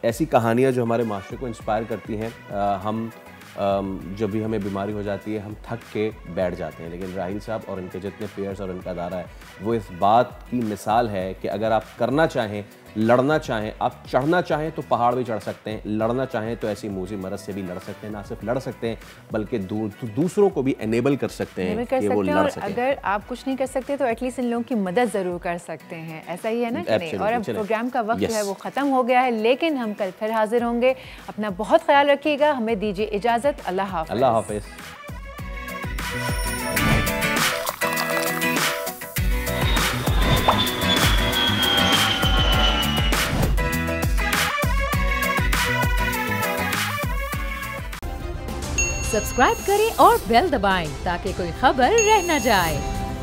ऐसी कहानियाँ जो हमारे माशरे को इंस्पायर करती हैं, हम जब भी हमें बीमारी हो जाती है हम थक के बैठ जाते हैं, लेकिन राहिल साहब और इनके जितने पेयर्स और इनका अदारा है वो इस बात की मिसाल है कि अगर आप करना चाहें, लड़ना चाहें, आप चढ़ना चाहें तो पहाड़ भी चढ़ सकते हैं, लड़ना चाहें तो ऐसी मूजी मरज से भी लड़ सकते हैं। ना सिर्फ लड़ सकते हैं बल्कि दूसरों को भी एनेबल कर सकते हैं कि वो लड़ सकें। अगर आप कुछ नहीं कर सकते तो एटलीस्ट इन लोगों की मदद ज़रूर कर सकते हैं, ऐसा ही है ना कि नहीं? और अब प्रोग्राम का वक्त जो है वो ख़त्म हो गया है, लेकिन हम कल फिर हाजिर होंगे। अपना बहुत ख्याल रखिएगा, हमें दीजिए इजाज़त। अल्लाह हाफ़िज़। अल्लाह हाफ़िज़। सब्सक्राइब करें और बेल दबाएं ताकि कोई खबर रह न जाए।